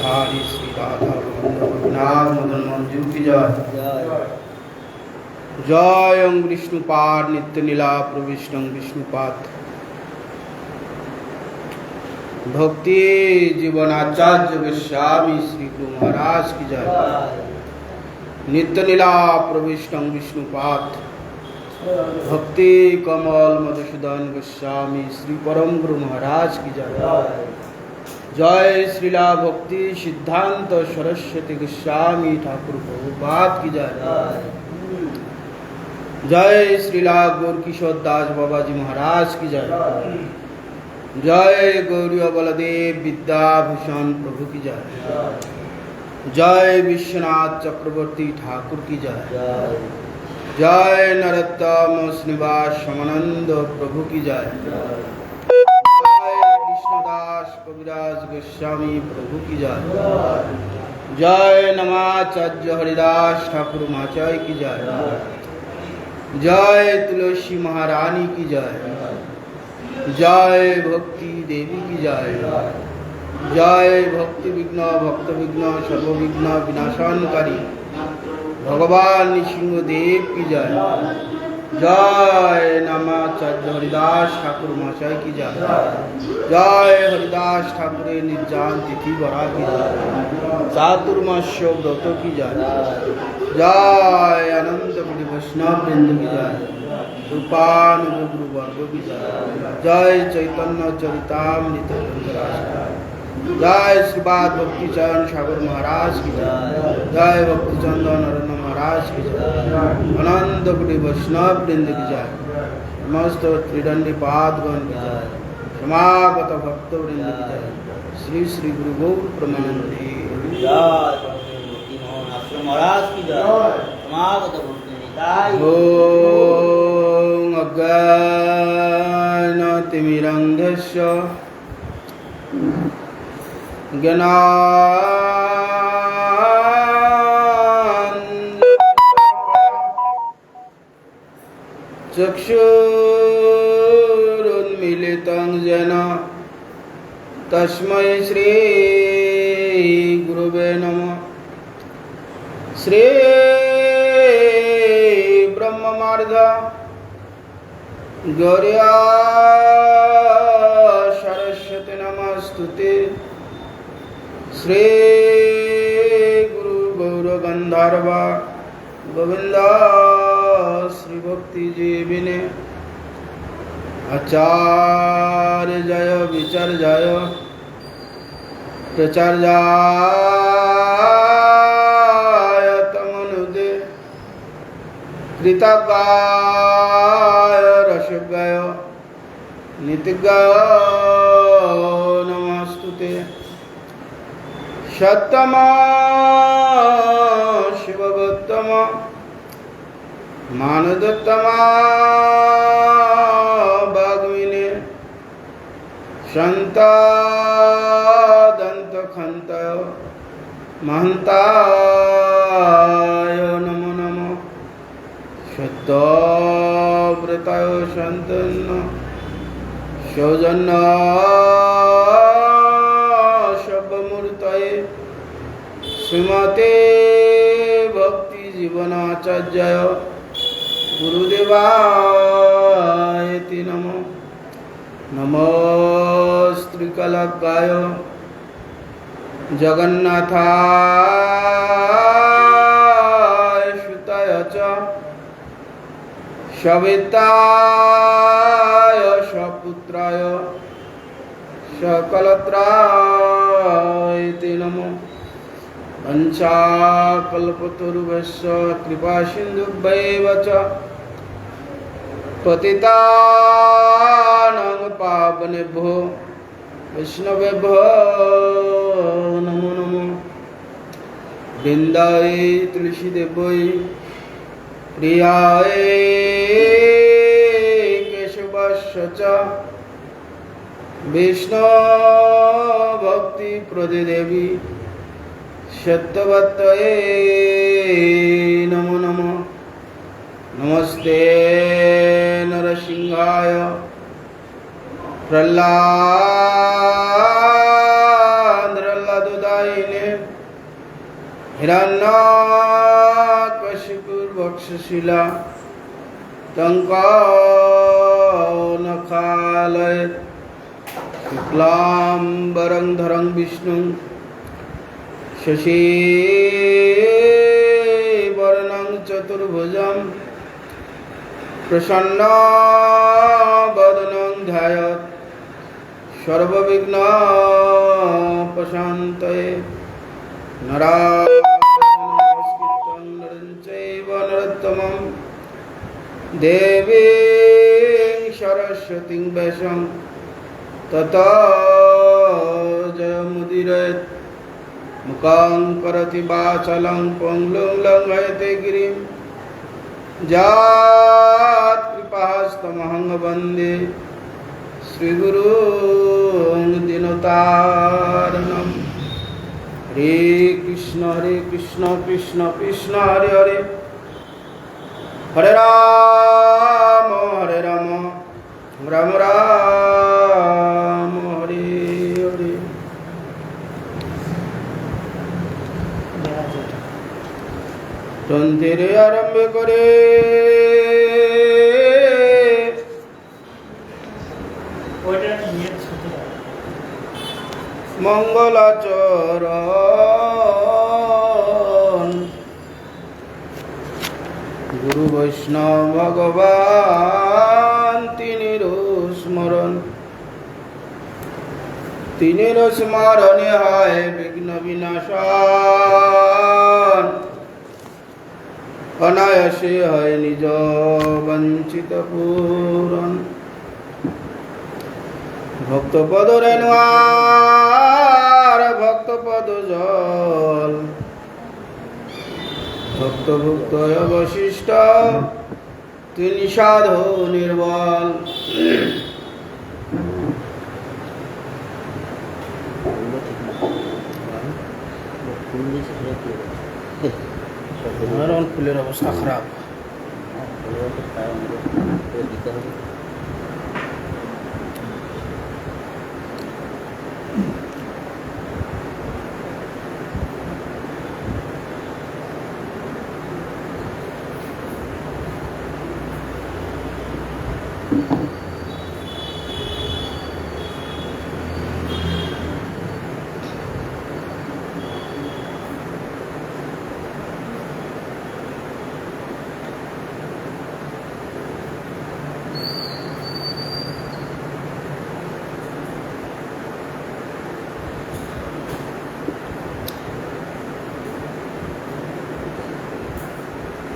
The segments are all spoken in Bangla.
गिरधारी श्री राधा गोविंद मदन मंजू की जय। जय ओं विष्णुपाद नित्य लीला प्रविष्ट विष्णुपाद भक्ति जीवनाचार्य गोस्वामी श्री गुरु महाराज की जय। नित्य लीला प्रविष्ट विष्णुपाद भक्ति कमल मधुसूदन गोस्वामी श्री परम गुरु महाराज की जय। जय श्रीला भक्ति सिद्धांत सरस्वती गोस्वामी ठाकुर प्रभुपाद की जय। जय श्रीला गौर किशोर दास बाबाजी महाराज की जय। जय गौरी बलदेव विद्याभूषण प्रभु की जय। जय विश्वनाथ चक्रवर्ती ठाकुर की जय। जय नरोत्तम श्रीनिवास समानंद प्रभु की जय। जय कृष्णदास कविराज गोस्वामी प्रभु की जय। जय नमाचार्य हरिदास ठाकुर महाचार्य की जय। जय तुलसी महारानी की जय। जय भक्ति देवी की जय। जय भक्ति विघ्न भक्त विघ्न सर्व विघ्न विनाशनकारी भगवान नृसिंहदेव की जय। जय नमाचार्य हरिदास ठाकुर महाशय की जय। जय हरिदास ठाकुर निर्जान तिथि बरा की जय। चातुर्मास्य व्रत की जय। जय अनंत कोटि वैष्णव वृंद की जय। रूपानुग गुरु वर्ग की जय। जय चैतन्य चरितामृत जय श्रीपाद भक्ति चरण सागर महाराज की जय। जय भक्ति चंदन नरेंद्र महाराज की जय। अनंत कोटि वैष्णव वृंद की जय। समस्त त्रिदंडी पादगण की जय। समागत भक्त वृंद की जय। श्री श्री गुरु गौर प्रमानंदे महाराज की जय। समागत ओम अज्ञानतिमिरन्धस्य चक्षुरुन्मीलितं येन तस्मै श्री गुरुवे नमः। श्री ब्रह्ममार्ग गौर्या सरस्वती नमस्तुते। श्री गुरु गौर गंधर्व गोविंद श्री भक्ति जीविने आचार्य जय विचर्याय प्रचार्याय तमनुदे कृतज्ञाय रसज्ञाय नित्यज्ञाय नमस्तुते। सत्तमा शिवगोत्तमा मानदोत्तमा वाग्मिने संतादन्तखन्ताय महन्ताय नमो नमः। सत्यव्रताय सन्तन सौजन्य श्रीमते भक्ति जीवनाचार्याय गुरुदेवाय नमो नमस्त्रिकलकाय जगन्नाथाय सुताय च सविताय सपुत्राय सकलत्राय नमो। वंशाकल्पतरुभ्यश्च कृपासिन्धुभ्यैव च पतितानां पावनेभ्यो वैष्णवेभ्यो नमो नमः। वृन्दाय तुलसीदेव्यै प्रियाय केशवस्य च विष्णु भक्ति प्रदे देवी सत्यवत्तये नमो नमः। नमस्ते नरसिंहाय प्रह्लादुदाय प्रदायिने हिरण्यकशिपुर्वक्षशिला टङ्कानखालये शुक्लाम्बरधरं विष्णुं शशिवर्णं चतुर्भुजं प्रसन्नवदनं ध्यायेत् सर्वविघ्नोपशान्तये नमस्कृतं नरं चैव नरोत्तमं देवीं सरस्वतीं व्यासं ततो जयमुदीरयेत् मुखं करोति वाचालं पङ्गुं लङ्घयते गिरिं यत्कृपास्तमहं वन्दे श्रीगुरुं दीनतारिणं। हरे कृष्ण कृष्ण कृष्ण हरे हरे, हरे राम राम राम हरे हरे। তন্ত্রে আরম্ভ করে মঙ্গলাচরণ গুরু বৈষ্ণব ভগবান তিনির স্মরণে হয় বিঘ্ন বিনাশন, অনায়াসে হয় নিজ বঞ্চিত পূরণ। ভক্তপদ রেণুয়ার ভক্তপদ জল, ভক্তভুক্ত অবশিষ্ট তিনি সাধু নির্বল। ফুলের অবস্থা খারাপ।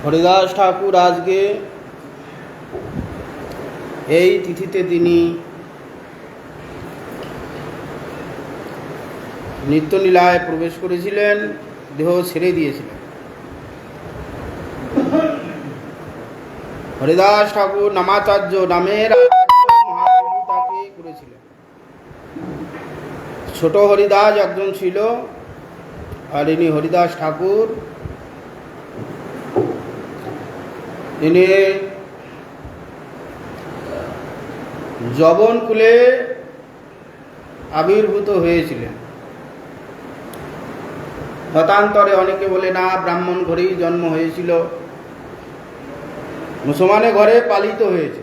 হরিদাস ঠাকুর আজকে এই তিথিতে তিনি নিত্যলীলায় প্রবেশ করেছিলেন, দেহ ছেড়ে দিয়েছিলেন। হরিদাস ঠাকুর নামাচার্য নামের মহাপ্রভু তাকে করেছিলেন। ছোট হরিদাস একজন ছিল, আর ইনি হরিদাস ঠাকুর। ইনি যবনকুলে আবির্ভূত হয়েছিলেন। মতান্তরে অনেকে বলে না, ব্রাহ্মণ ঘরেই জন্ম হয়েছিল, মুসলমানের ঘরে পালিত হয়েছে।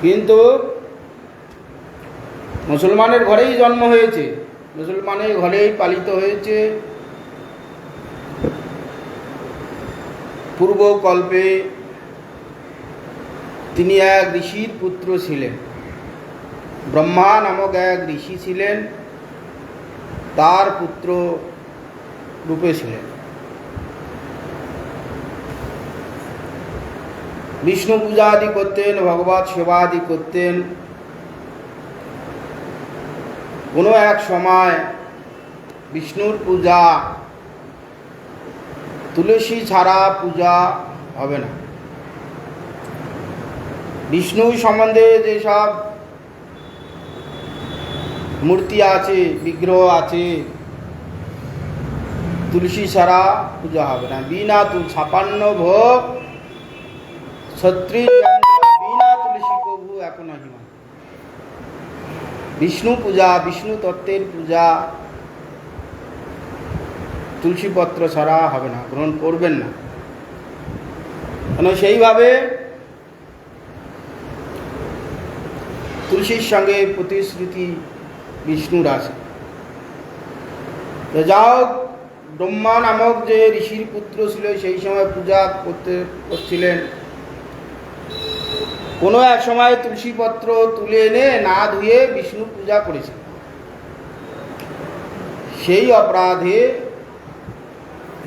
কিন্তু মুসলমানের ঘরেই জন্ম হয়েছে, মুসলমানের ঘরেই পালিত হয়েছে। পূর্বকল্পে তিনি এক ঋষির পুত্র ছিলেন। ব্রহ্মা নামক এক ঋষি ছিলেন, তার পুত্র রূপে ছিলেন। বিষ্ণু পূজা আদি করতেন, ভগবত সেবা আদি করতেন। কোনো এক সময় বিষ্ণুর পূজা, তুলসী ছাড়া পূজা হবে না। বিষ্ণু সম্বন্ধে যেসব মূর্তি আছে, বিগ্রহ আছে, তুলসী ছাড়া পূজা হবে না। বিনা 56 ভোগ ছত্রিশ বিনা তুলসী প্রভু এখন আহিমা। বিষ্ণু পূজা, বিষ্ণু তত্ত্বের পূজা তুলসীপত্র ছাড়া হবে না, গ্রহণ করবেন না। কেন সেইভাবে তুলসীর সঙ্গে প্রতিশ্রুতি বিষ্ণুর আছে। তো যাও, ব্রহ্মা নামক যে ঋষির পুত্র ছিল সেই সময় পূজা করছিলেন। কোনো এক সময় তুলসীপত্র তুলে এনে না ধুয়ে বিষ্ণু পূজা করেছেন। সেই অপরাধে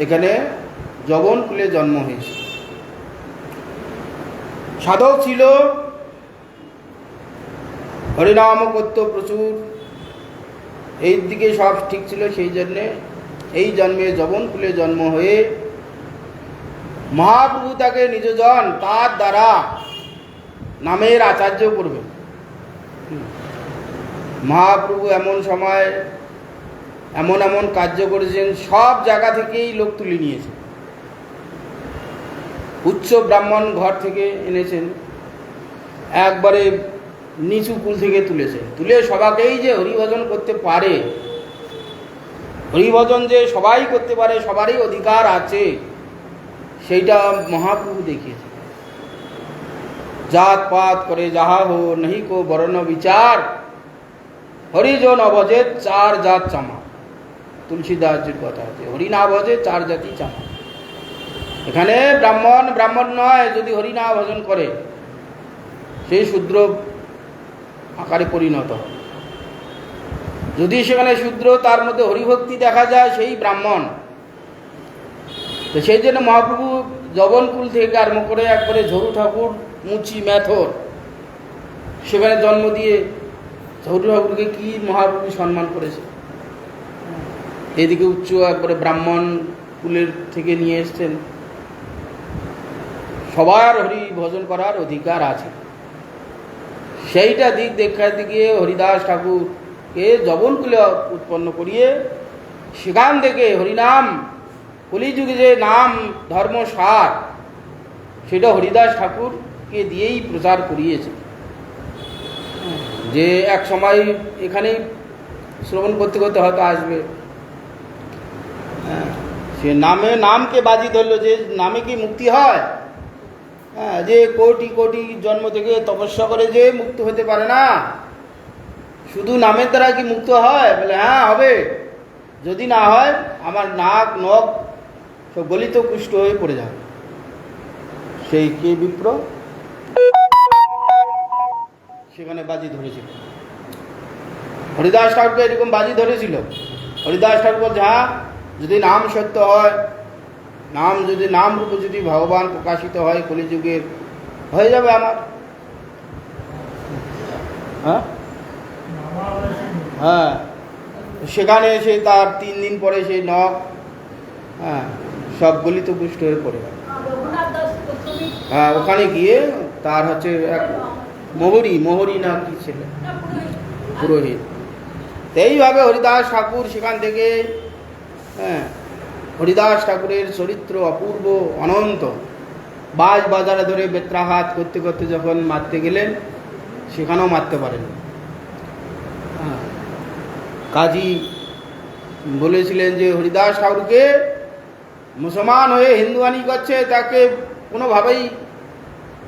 এখানে যবনকুলে জন্ম হয়েছে। সাধক ছিল, হরিনাম করত প্রচুর, এই দিকে সব ঠিক ছিল। সেই জন্যে এই জন্মে যবনকুলে জন্ম হয়ে মহাপ্রভু তাকে নিজজন তার দ্বারা নামের আচার্য করবেন। মহাপ্রভু এমন সময় এমন এমন কার্য করেছেন, সব জায়গা থেকেই লোক তুলে নিয়েছে। উচ্চ ব্রাহ্মণ ঘর থেকে এনেছেন, একবারে নিচু কুল থেকে তুলেছে, তুলে সবাইকেই যে হরিভজন করতে পারে, হরিভজন যে সবাই করতে পারে, সবারই অধিকার আছে, সেইটা মহাপ্রভু দেখিয়েছে। জাত পাত করে যাহা হো नहीं को বর্ণ বিচার, হরিজন অভজে চার জাত চামা। তুলসীদাসজির কথা আছে, হরি না ভজে চার জাতি চামা। এখানে ব্রাহ্মণ নয়, যদি হরি না ভজন করে সেই শূদ্র আকারে পরিণত হয়। যদি সেখানে শূদ্র তার মধ্যে হরিভক্তি দেখা যায়, সেই ব্রাহ্মণ। তো সেই জন্য মহাপ্রভু যবনকুল থেকে আরম্ভ করে একবারে ঝরু ঠাকুর, মুচি ম্যাথর, সেখানে জন্ম দিয়ে ঝরু ঠাকুরকে কি মহাপ্রভু সম্মান করেছে। এদিকে উচ্চ একবারে ব্রাহ্মণ কুলের থেকে নিয়ে এসছেন। সবার হরি ভজন করার অধিকার আছে, সেইটা দিক দেখাতে গিয়ে হরিদাস ঠাকুরকে যবনকুলে উৎপন্ন করিয়ে সেখান থেকে হরিনাম, কলিযুগে যে নাম ধর্ম সার, সেটা হরিদাস ঠাকুরকে দিয়েই প্রচার করিয়েছে। যে এক সময় এখানেই শ্রবণ করতে করতে হয়তো আসবে, সে নামকে বাজি ধরলো, যে নামে কি মুক্তি হয়? যে কোটি কোটি জন্ম থেকে তপস্যা করে যে মুক্ত হতে পারে না, শুধু নামের দ্বারা কি মুক্ত হয়? বলে হ্যাঁ হবে। যদি না হয় আমার নাক নখ সব গলিত কুষ্ঠ হয়ে পড়ে যাবে। সেই কে বিপ্র সেখানে বাজি ধরেছিল, হরিদাস ঠাকুরকে এরকম বাজি ধরেছিল। হরিদাস ঠাকুর বলছে হ্যাঁ, যদি নাম সত্য হয়, নাম রূপে যদি ভগবান প্রকাশিত হয় কলিযুগের, হয়ে যাবে আমার। হ্যাঁ, সেখানে এসে তার 3 দিন পরে সেই নখ সব গলিত পুষ্ট হয়ে পড়ে গেল। হ্যাঁ, ওখানে গিয়ে তার হচ্ছে এক মোহরি না কি ছিল, পুরোহিত। এইভাবে হরিদাস ঠাকুর সেখান থেকে, হরিদাস ঠাকুরের চরিত্র অপূর্ব, অনন্ত। বাজারে ধরে বেত্রাঘাত করতে করতে যখন মারতে গেলেন, সেখানেও মারতে পারেন। কাজী বলেছিলেন যে হরিদাস ঠাকুরকে মুসলমান হয়ে হিন্দুয়ানি করছে, তাকে কোনোভাবেই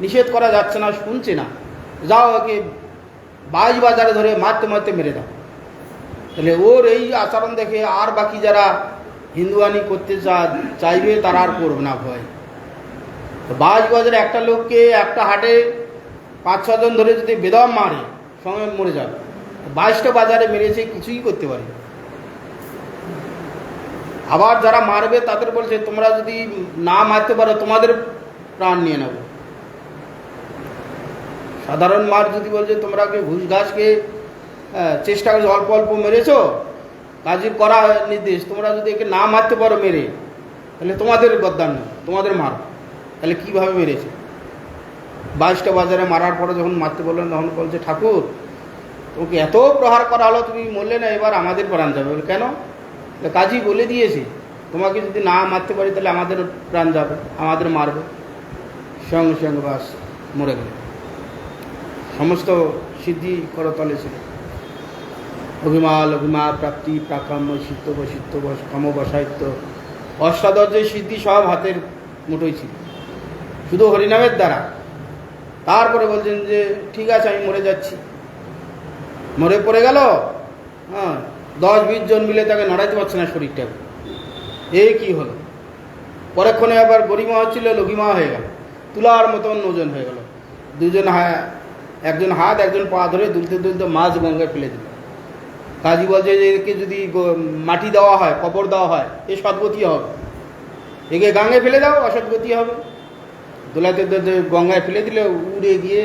নিষেধ করা যাচ্ছে না, শুনছে না, যাও ওকে বাজারে ধরে মারতে মারতে মেরে দাও। তাহলে ওর এই আচরণ দেখে আর বাকি যারা হিন্দুয়ানি করতে চাইবে তারা আর করবে না ভয়। বাজারে একটা লোককে একটা হাটে 5-6 জন ধরে যদি বেদম মারে, সঙ্গে মরে যাবে। 22টা বাজারে মেরেছে, কিছুই করতে পারে। আবার যারা মারবে তাদের বলছে তোমরা যদি না মারতে পারো তোমাদের প্রাণ নিয়ে নেব। সাধারণ মার যদি বলছে তোমরা ঘুষ ঘাসকে চেষ্টা করে অল্প অল্প মেরেছো, কাজের করা নির্দেশ, তোমরা যদি একে না মারতে পারো মেরে, তাহলে তোমাদের গদ্দান নেই, তোমাদের মার। তাহলে কীভাবে মেরেছে? 22টা বাজারে মারার পরে যখন মারতে বললেন, তখন বলছে ঠাকুর তোমাকে এত প্রহার করা হলো, তুমি মরলে না, এবার আমাদের প্রাণ যাবে। বলে কেন? কাজী বলে দিয়েছে তোমাকে যদি না মারতে পারি তাহলে আমাদের প্রাণ যাবে, আমাদের মারবে। সঙ্গে সঙ্গে বাস মরে গেল। সমস্ত সিদ্ধি করতলে ছিল। অভিমাল প্রাপ্তি প্রাকাম্য সিদ্ধ বসিত্য কম বসায়িত্য অষ্টাদশের সিদ্ধি সব হাতের মুঠোই ছিল, শুধু হরিনামের দ্বারা। তারপরে বলছেন যে ঠিক আছে আমি মরে যাচ্ছি, মরে পড়ে গেল। হ্যাঁ, 10-20 জন মিলে তাকে নড়াইতে পারছে না শরীরটাকে। এই কি হলো? পরেক্ষণে আবার গরিমা হচ্ছিল, লঘিমা হয়ে গেল, তুলার মতন ওজন হয়ে গেল। একজন হাত একজন পা ধরে দুলতে দুলতে মাছ গঙ্গায় ফেলে দিল। কাজী বলছে যে একে যদি মাটি দেওয়া হয়, কবর দেওয়া হয়, এ সদ্গতি হবে, একে গাঙ্গে ফেলে দাও, অসদ্গতি হবে। দোলাতে গঙ্গায় ফেলে দিলে উড়ে গিয়ে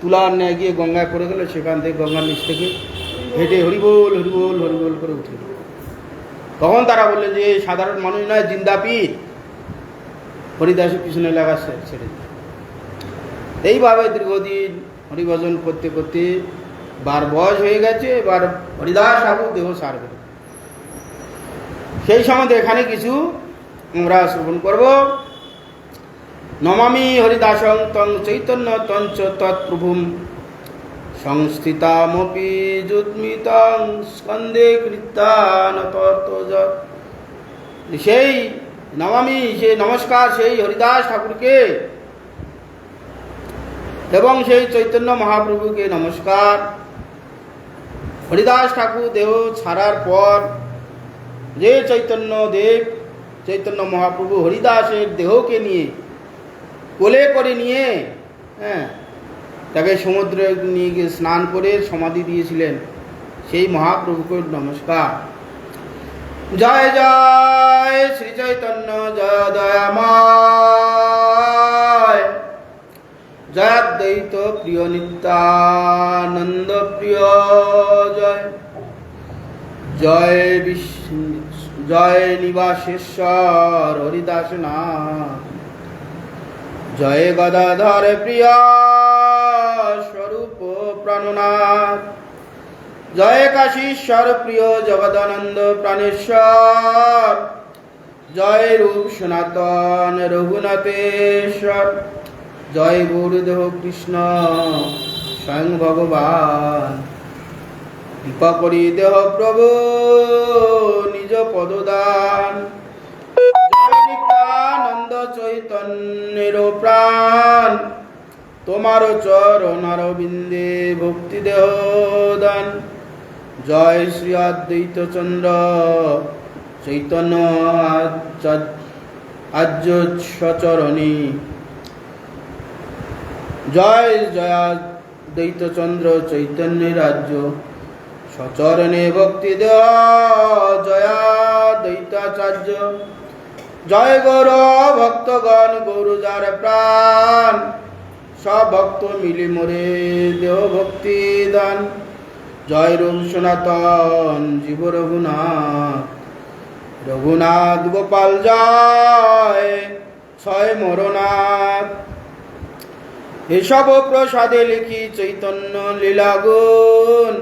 তুলার ন্যায় গিয়ে গঙ্গায় পড়ে গেল। সেখান থেকে গঙ্গার নিচ থেকে হেঁটে হরিবোল হরিবোল হরিবোল করে উঠে গেল। তখন তারা বললেন যে সাধারণ মানুষ নয়, জিন্দা পীর, হরিদাসের পিছনে লাগা ছেড়ে দিল। এইভাবে দীর্ঘদিন হরিভজন করতে করতে বার বয়স হয়ে গেছে। এবার হরিদাস ঠাকুর দেহ সার গেল। সেই সম্বন্ধে এখানে কিছু আমরা শ্রবণ করব। নমামি হরিদাসং তং চৈতন্য তঞ্চ তৎপ্রভুম সংস্থিতামপি যুৎমিতং স্কন্দে কৃত্যান তর্তজ। সেই নমামি, সেই নমস্কার সেই হরিদাস ঠাকুরকে এবং সেই চৈতন্য মহাপ্রভুকে নমস্কার। হরিদাস ঠাকুর দেহ ছাড়ার পর যে চৈতন্য দেব, চৈতন্য মহাপ্রভু হরিদাসের দেহকে নিয়ে কোলে করে নিয়ে তাকে সমুদ্রে নিয়ে গিয়ে স্নান করে সমাধি দিয়েছিলেন, সেই মহাপ্রভুকে নমস্কার। জয় জয় শ্রী চৈতন্য জয় দয়াময়, জয়াদ্বৈত প্রিয় নিত্যানন্দ প্রিয় জয়। জয় জয় নিবাসেশ্বর হরিদাস নাথ, জয় গদাধর প্রিয় স্বরূপ প্রাণনাথ, জয় কাশীশ্বর প্রিয় জগদানন্দ প্রাণেশ্বর, জয় রূপ সনাতন রঘুনাথেশ্বর, জয় গুরুদেব কৃষ্ণ স্বয়ং ভগবান। কৃপা করি দেহ প্রভু নিজ পদদান, জয় নিত্যানন্দ চৈতন্যের প্রাণ, তোমার চরণারবিন্দে ভক্তি দেহ দান। জয় শ্রী অদ্বৈত চন্দ্র চৈতন্য আর্য সচরণী, জয় জয়াদ্বৈত চন্দ্র চৈতন্যের রাজ্য সচরণে ভক্তি দেহ জয়াদ্বৈতাচার্য। জয় গৌর ভক্তগণ গৌর যার প্রাণ, সব ভক্ত মিলি মোরে দেহ ভক্তি দান। জয় রূপ সনাতন জীব রঘুনাথ, রঘুনাথ গোপাল জয় ছয় মরনাথ। এসব প্রসাদে লিখি চৈতন্য লীলা গুণ,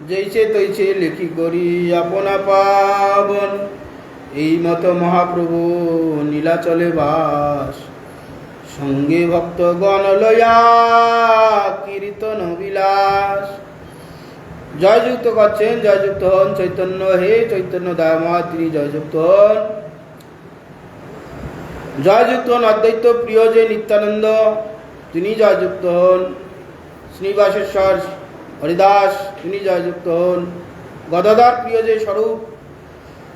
জৈছে তৈছে লিখি করি আপনা পাবন। এই মতো মহাপ্রভু নীলাচলে বাস, সঙ্গে ভক্তগণ লয়া কীর্তন বিলাস। জয়যুক্ত করছেন, জয়যুক্ত হন চৈতন্য, হে চৈতন্য দয়াময় তিনি জয়যুক্ত হন। জয়যুক্ত হন অদ্বৈত প্রিয় যে নিত্যানন্দ, তিনি জয়যুক্ত হন। শ্রীনিবাসেশ্বর হরিদাস তিনি জয়যুক্ত হন। গদাধর প্রিয় যে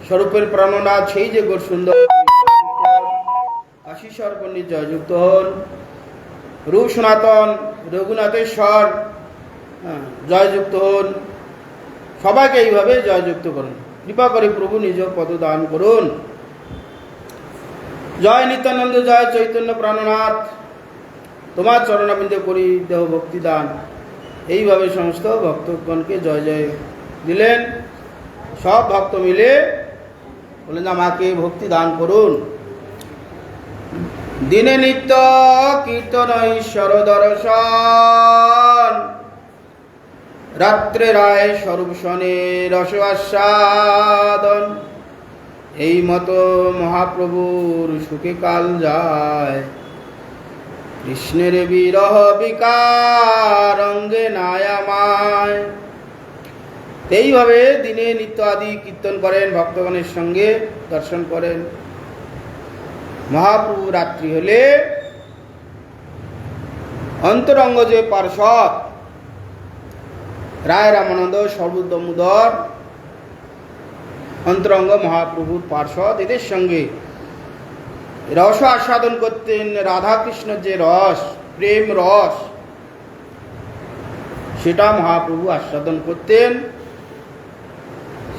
স্বরূপের প্রাণনাথ সেই যে গৌর সুন্দর কাশীশ্বর পণ্ডিত জয়যুক্ত হন। রূপ সনাতন রঘুনাথেশ্বর জয়যুক্ত হন। সবাইকে এইভাবে জয়যুক্ত করুন। কৃপা করে প্রভু নিজ পদ দান করুন। জয় নিত্যানন্দ, জয় চৈতন্য প্রাণনাথ, তোমার চরণাবিন্দে করি দেহ ভক্তি দান। এইভাবে সমস্ত ভক্তগণকে জয় জয় দিলেন। সব ভক্ত মিলে বললেন আমাকে ভক্তি দান করুন। দিনে নিত্য কীর্তন ঈশ্বর দর্শন, রাত্রে রায় স্বরূপ শনে রস আস্বাদন। এই মতো মহাপ্রভুর সুখে কাল যায়, কৃষ্ণের বিরহ বিকার অঙ্গে নায়ামায়। এইভাবে দিনে নিত্য আদি কীর্তন করেন, ভক্তগণের সঙ্গে দর্শন করেন। মহাপ্রভু রাত্রি হলে অন্তরঙ্গ যে পার্ষদ রায় রামানন্দ সর্বদামোদর অন্তরঙ্গ মহাপ্রভুর পার্ষদ এদের সঙ্গে রস আস্বাদন করতেন। রাধাকৃষ্ণের যে রস, প্রেম রস, সেটা মহাপ্রভু আস্বাদন করতেন।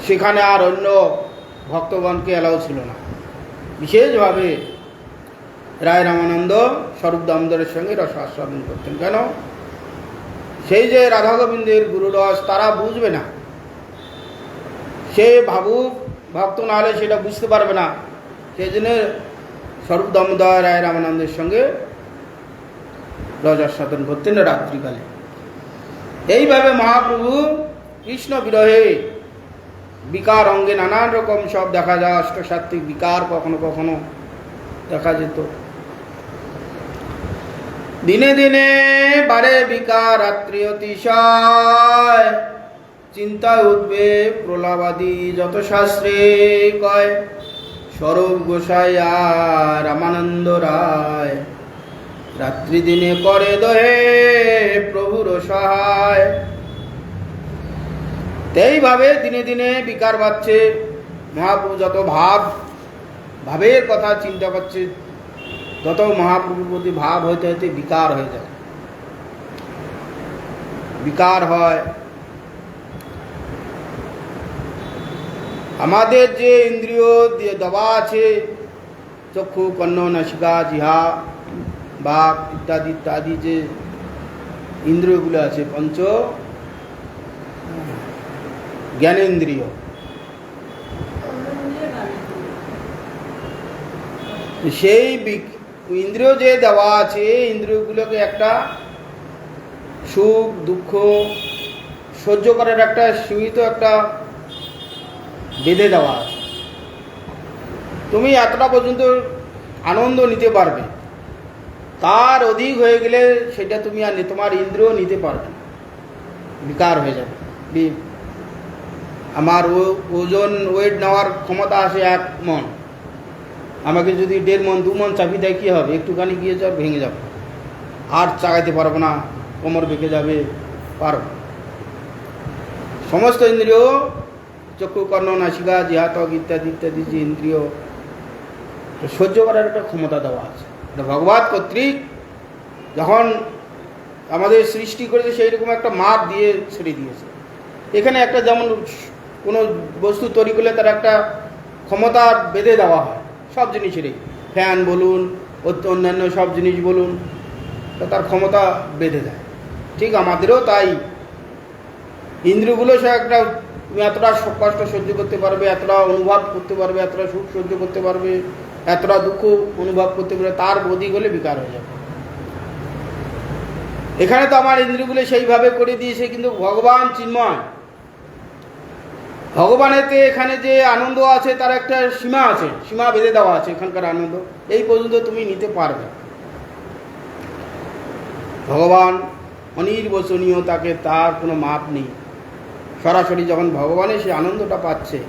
সেখানে আর অন্য ভক্তগণকে এলাও ছিল না। বিশেষভাবে রায় রামানন্দ স্বরূপ দামোদরের সঙ্গে রস আস্বাদন করতেন। কেন? সেই যে রাধা গোবিন্দের গুরুরস তারা বুঝবে না, সে ভাবুক ভক্ত না হলে সেটা বুঝতে পারবে না। সেই জন্য স্বরূপ দামোদর রায় রামানন্দের সঙ্গে রস আস্বাদন করতেন রাত্রিকালে। এইভাবে মহাপ্রভু কৃষ্ণ বিরহে বিকার অঙ্গে নানান রকম সব দেখা যায়, অষ্টসাত্ত্বিক বিকার কখনো কখনো দেখা যেত। দিনে দিনে বারে বিকার, রাত্রি অতিশয় চিন্তায় উঠবে প্রলাবাদী যত শাস্ত্রে কয়। স্বরূপ গোসাই আর রামানন্দ রায় রাত্রি দিনে করে দহে প্রভুর সহায়। এইভাবে দিনে দিনে বিকার বাড়ছে। মহাপ্রভু যত ভাবের কথা চিন্তা করছে, তত মহাপ্রভুর প্রতি ভাব হইতে হইতে বিকার হয়ে যায়, বিকার হয়। আমাদের যে ইন্দ্রিয় দেওয়া আছে, চক্ষু, কর্ণ, নাসিকা, জিহ্বা, বাক ইত্যাদি ইত্যাদি যে ইন্দ্রিয়গুলো আছে, পঞ্চ জ্ঞানেন্দ্রিয়, সেই ইন্দ্রিয় যে দেওয়া আছে, ইন্দ্রিয়গুলোকে একটা সুখ দুঃখ সহ্য করার একটা সীমিত একটা বেঁধে দেওয়া আছে। তুমি এতটা পর্যন্ত আনন্দ নিতে পারবে, তার অধিক হয়ে গেলে সেটা তুমি আর তোমার ইন্দ্রিয় নিতে পারবে না, বিকার হয়ে যাবে। আমার ওজন ওয়েট নেওয়ার ক্ষমতা আছে 1 মন, আমাকে যদি 1.5 মন 2 মন চাপি দেয় কী হবে? একটুখানি গিয়ে যাও, ভেঙে যাবে, আর চাগাইতে পারবো না, কোমর বেঁকে যাবে, পারব। সমস্ত ইন্দ্রিয়, চক্ষু, কর্ণ, নাসিকা, জিহ্বা, ত্বক ইত্যাদি ইত্যাদি যে ইন্দ্রিয় সহ্য করার একটা ক্ষমতা দেওয়া আছে। এটা ভগবান কর্তৃক যখন আমাদের সৃষ্টি করেছে, সেই রকম একটা মাপ দিয়ে ছেড়ে দিয়েছে। এখানে একটা যেমন কোনো বস্তু তৈরি করলে তার একটা ক্ষমতা বেঁধে দেওয়া হয়, সব জিনিসেরই, ফ্যান বলুন, অন্যান্য সব জিনিস বলুন, তার ক্ষমতা বেঁধে দেয়। ঠিক আমাদেরও তাই, ইন্দ্রিয়গুলো সে একটা, তুমি এতটা কষ্ট সহ্য করতে পারবে, এতটা অনুভব করতে পারবে, এতটা সুখ সহ্য করতে পারবে, এতটা দুঃখ অনুভব করতে পারবে, তার অধিক হলে বিকার হয়ে যাবে। এখানে তো আমার ইন্দ্রিয়গুলো সেইভাবে করে দিয়েছে, কিন্তু ভগবান চিন্ময়, ভগবানেতে এখানে যে আনন্দ আছে তার একটা সীমা আছে, সীমা বেঁধে দেওয়া আছে। এখানকার আনন্দ এই পর্যন্ত তুমি নিতে পারবে। ভগবান অনির্বচনীয়, তাকে তার কোনো মাপ নেই। সরাসরি যখন ভগবানের সে আনন্দটা পাচ্ছে,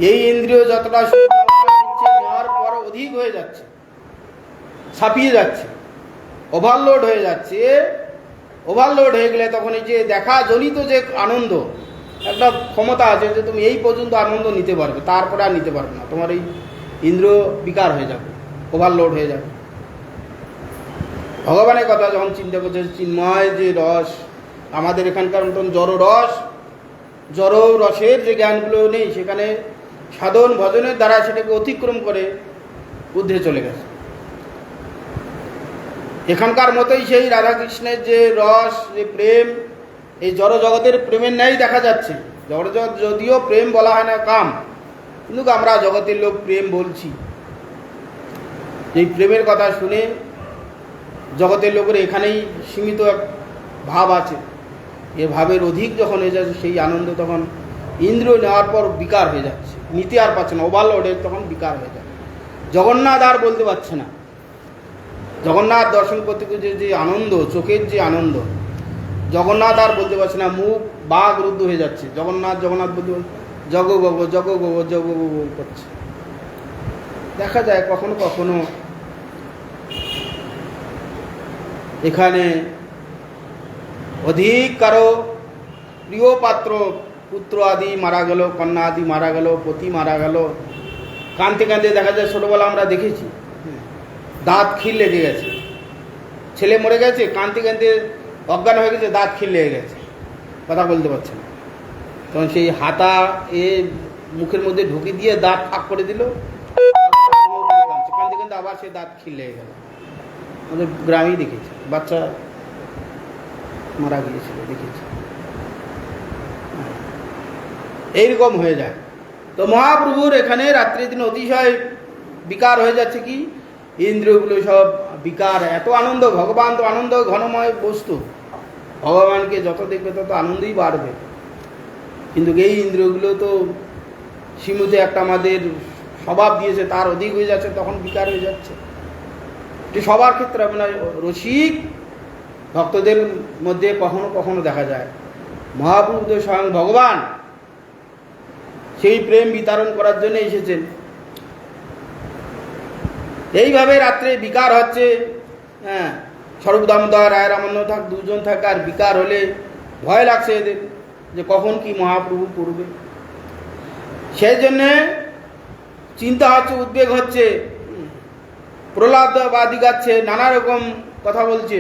এই ইন্দ্রিয় যতটা নেওয়ার পর অধিক হয়ে যাচ্ছে, ছাপিয়ে যাচ্ছে, ওভারলোড হয়ে যাচ্ছে। ওভারলোড হয়ে গেলে তখন এই যে দেখা জনিত যে আনন্দ, একটা ক্ষমতা আছে যে তুমি এই পর্যন্ত আনন্দ নিতে পারবে, তারপরে আর নিতে পারবে না, তোমার এই ইন্দ্রিয় বিকার হয়ে যাবে, ওভারলোড হয়ে যাবে। ভগবানের কথা যখন চিন্তা করছে, চিন্ময় যে রস, আমাদের এখানকার মতন জড় রসের যে জ্ঞানগুলো নেই, সেখানে সাধন ভজনের দ্বারা সেটাকে অতিক্রম করে ঊর্ধ্বে চলে গেছে। এখানকার মতোই সেই রাধাকৃষ্ণের যে রস, যে প্রেম, এই জড় জগতের প্রেমের ন্যায় দেখা যাচ্ছে। জড় জগৎ যদিও প্রেম বলা হয় না, কাম, কিন্তু আমরা জগতের লোক প্রেম বলছি। এই প্রেমের কথা শুনে জগতের লোকের এখানেই সীমিত এক ভাব আছে। এ ভাবের অধিক যখন হয়ে যাচ্ছে, সেই আনন্দ তখন ইন্দ্রিয় নেওয়ার পর বিকার হয়ে যাচ্ছে, নিতে আর পারছে না, ওভারলোডে তখন বিকার হয়ে যায়। জগন্নাথ আর বলতে পারছে না। জগন্নাথ দর্শন করতে করতে যে আনন্দ, চোখের যে আনন্দ, জগন্নাথ আর বলতে পারছে না, মুখ বাঘ রুদ্ধ হয়ে যাচ্ছে। জগন্নাথ বলতে জগ গো জগ গো জগ গো করছে। দেখা যায় কখনো কখনো এখানে অধিক কারো প্রিয় পাত্র পুত্র আদি মারা গেল, কন্যা আদি মারা গেল, পতি মারা গেল, কাঁদতে কাঁদতে দেখা যায়, ছোটোবেলা আমরা দেখেছি দাঁত খিল লেগে গেছে, ছেলে মরে গেছে, কাঁদতে কাঁদতে অজ্ঞান হয়ে গেছে, দাঁত খিল লেগে গেছে, কথা বলতে পারছে না, তখন সেই হাতা মুখের মধ্যে ঢুকে দিয়ে দাঁত ফাঁক করে দিল, কাঁদতে কাঁদতে আবার সে দাঁত খিল লেগে গেল। আমাদের গ্রামেই দেখেছি, বাচ্চা মারা গিয়েছিল, দেখেছি। এইরকম হয়ে যায়। তো মহাপ্রভুর এখানে রাত্রি দিন অতিশয় বিকার হয়ে যাচ্ছে, কি ইন্দ্রিয়গুলো সব বিকার, এত আনন্দ, ভগবান তো আনন্দ ঘনময় বস্তু, ভগবানকে যত দেখবে তত আনন্দই বাড়বে, কিন্তু এই ইন্দ্রিয়গুলো তো সীমিত একটা আমাদের স্বভাব দিয়েছে, তার অধিক হয়ে যাচ্ছে, তখন বিকার হয়ে যাচ্ছে। এটি সবার ক্ষেত্রে আপনার রসিক ভক্তদের মধ্যে কখনো কখনো দেখা যায়। মহাপ্রভু তো স্বয়ং ভগবান, সেই প্রেম বিতরণ করার জন্য এসেছেন। এইভাবে রাত্রে বিকার হচ্ছে, হ্যাঁ, স্বরূপ দামোদর রায় রামান্য থাক দুজন থাকে, আর বিকার হলে ভয় লাগছে এদের যে কখন কি মহাপ্রভু করবে, সেই জন্যে চিন্তা হচ্ছে, উদ্বেগ হচ্ছে, প্রহ্লাদ বাদি গাচ্ছে, নানা রকম কথা বলছে।